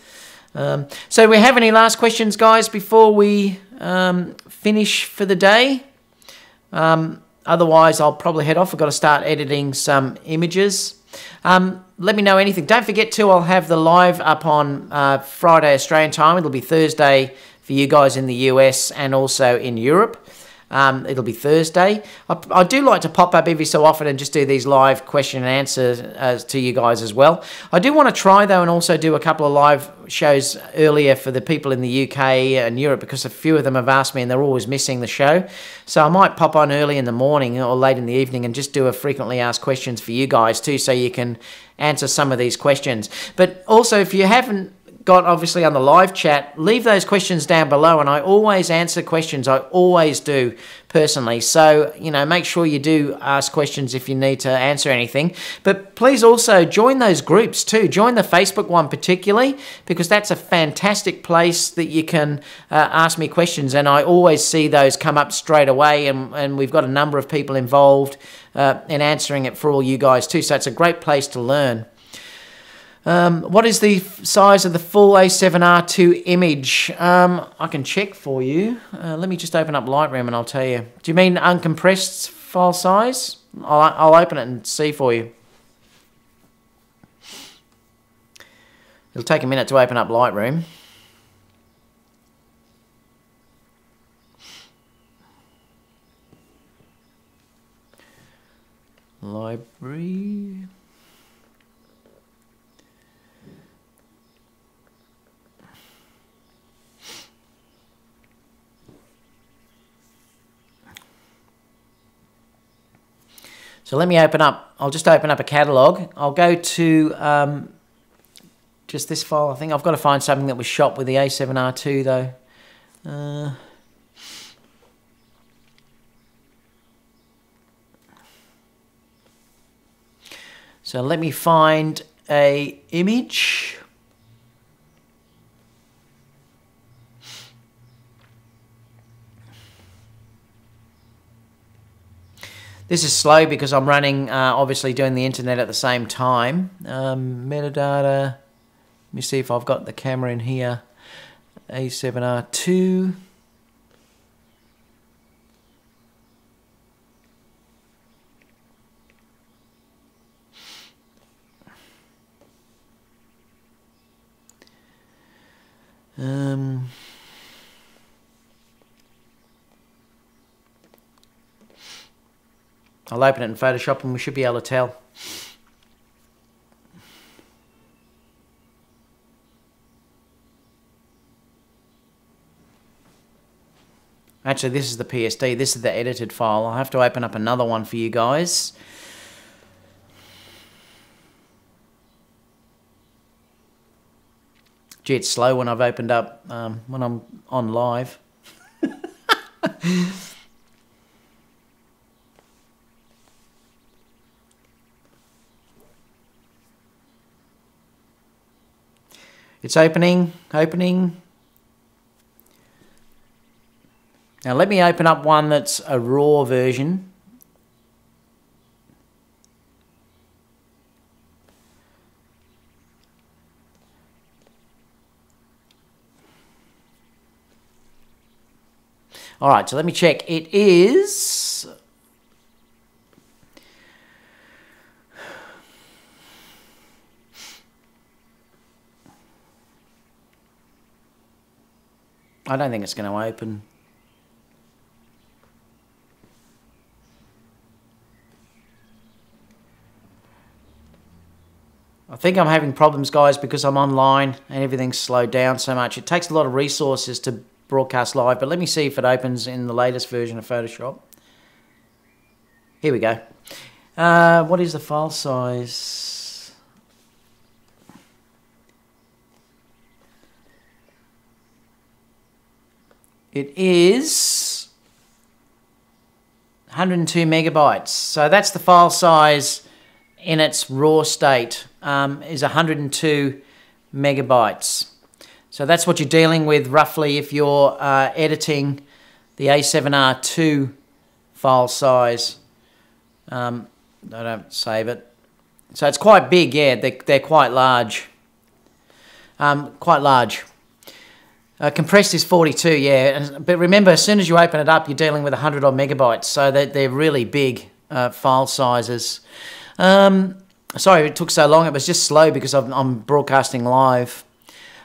So we have any last questions, guys, before we finish for the day? Otherwise, I'll probably head off. I've got to start editing some images. Let me know anything. Don't forget to, I'll have the live up on Friday Australian time. It'll be Thursday for you guys in the US and also in Europe. It'll be Thursday. I do like to pop up every so often and just do these live question and answers to you guys as well. I do want to try, though, and also do a couple of live shows earlier for the people in the UK and Europe, because a few of them have asked me and they're always missing the show. So I might pop on early in the morning or late in the evening and just do a frequently asked questions for you guys too, so you can answer some of these questions. But also, if you haven't got obviously on the live chat, leave those questions down below, and I always answer questions. I always do personally. So, you know, make sure you do ask questions if you need to answer anything. But please also join those groups too. Join the Facebook one particularly, because that's a fantastic place that you can ask me questions, and I always see those come up straight away, and we've got a number of people involved in answering it for all you guys too. So it's a great place to learn. What is the size of the full A7R II image? I can check for you. Let me just open up Lightroom and I'll tell you. Do you mean uncompressed file size? I'll open it and see for you. It'll take a minute to open up Lightroom. Library... So let me open up, I'll just open up a catalogue. I'll go to just this file. I think I've got to find something that was shot with the A7R II though. So let me find a image. This is slow because I'm running, obviously doing the internet at the same time. Metadata, let me see if I've got the camera in here. A7R II. I'll open it in Photoshop and we should be able to tell. Actually, this is the PSD. This is the edited file. I'll have to open up another one for you guys. Gee, it's slow when I've opened up, when I'm on live. It's opening. Now let me open up one that's a raw version. All right, so let me check. It is... I don't think it's going to open. I think I'm having problems, guys, because I'm online and everything's slowed down so much. It takes a lot of resources to broadcast live, but let me see if it opens in the latest version of Photoshop. Here we go. What is the file size? It is 102 megabytes. So that's the file size in its raw state, is 102 megabytes. So that's what you're dealing with roughly if you're editing the A7R II file size. I don't save it. So it's quite big, yeah, they're quite large. Quite large. Compressed is 42, yeah. But remember, as soon as you open it up, you're dealing with 100 odd megabytes. So they're really big file sizes. Sorry it took so long. It was just slow because I'm broadcasting live.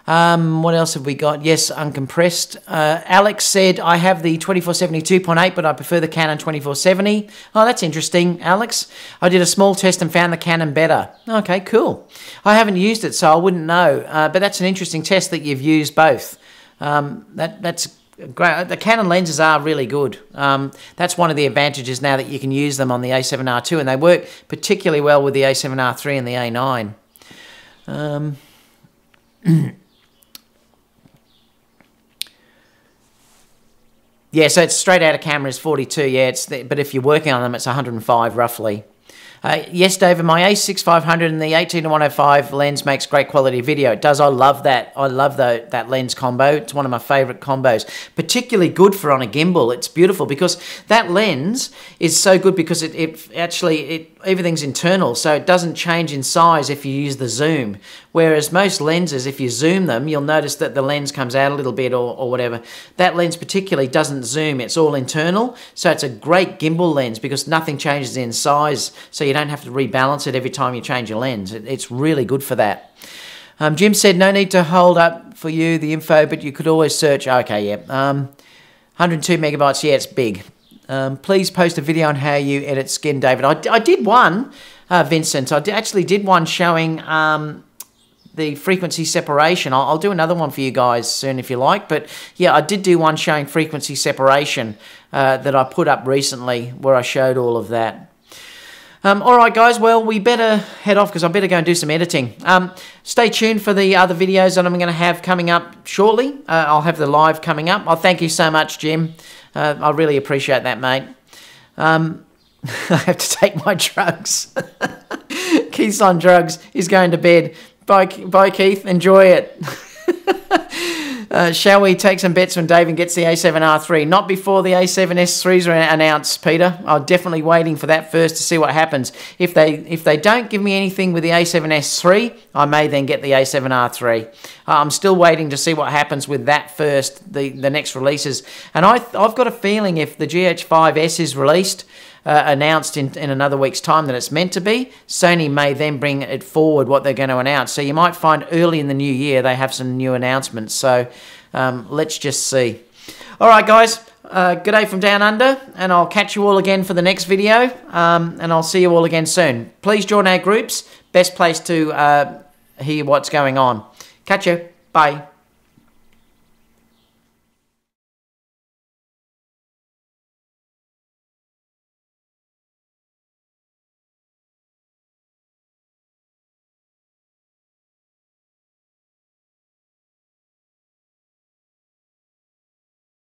What else have we got? Yes, uncompressed. Alex said, I have the 2470 2.8, but I prefer the Canon 2470. Oh, that's interesting, Alex. I did a small test and found the Canon better. Okay, cool. I haven't used it, so I wouldn't know. But that's an interesting test that you've used both. That's great. The Canon lenses are really good. That's one of the advantages now that you can use them on the A7R II, and they work particularly well with the A7R III and the A9. Yeah, so it's straight out of camera is 42, yeah, but if you're working on them, it's 105 roughly. Yes, David, my A6500 and the 18-105 lens makes great quality video. It does. I love that. I love that lens combo. It's one of my favorite combos. Particularly good for on a gimbal. It's beautiful because that lens is so good because everything's internal, so it doesn't change in size if you use the zoom. Whereas most lenses, if you zoom them, you'll notice that the lens comes out a little bit or whatever. That lens particularly doesn't zoom. It's all internal, so it's a great gimbal lens because nothing changes in size, so you don't have to rebalance it every time you change your lens. It's really good for that. Jim said, no need to hold up for you the info, but you could always search. Okay, yeah. 102 megabytes, yeah, it's big. Please post a video on how you edit skin, David. I did one, Vincent. I actually did one showing the frequency separation. I'll do another one for you guys soon if you like. But yeah, I did do one showing frequency separation that I put up recently where I showed all of that. All right, guys. Well, we better head off because I better go and do some editing. Stay tuned for the other videos that I'm going to have coming up shortly. I'll have the live coming up. I'll thank you so much, Jim. I really appreciate that, mate. I have to take my drugs. Keith's on drugs. He's going to bed. Bye, Keith. Enjoy it. Shall we take some bets when David gets the A7R III? Not before the A7S3s are announced, Peter. I'm definitely waiting for that first to see what happens. If they don't give me anything with the A7S3, I may then get the A7R III. I'm still waiting to see what happens with that first, the next releases. And I've got a feeling if the GH5S is released, announced in another week's time that it's meant to be, Sony may then bring it forward what they're going to announce. So you might find early in the new year they have some new announcements. So let's just see. All right, guys. Good day from down under, and I'll catch you all again for the next video, and I'll see you all again soon. Please join our groups. Best place to hear what's going on. Catch you. Bye.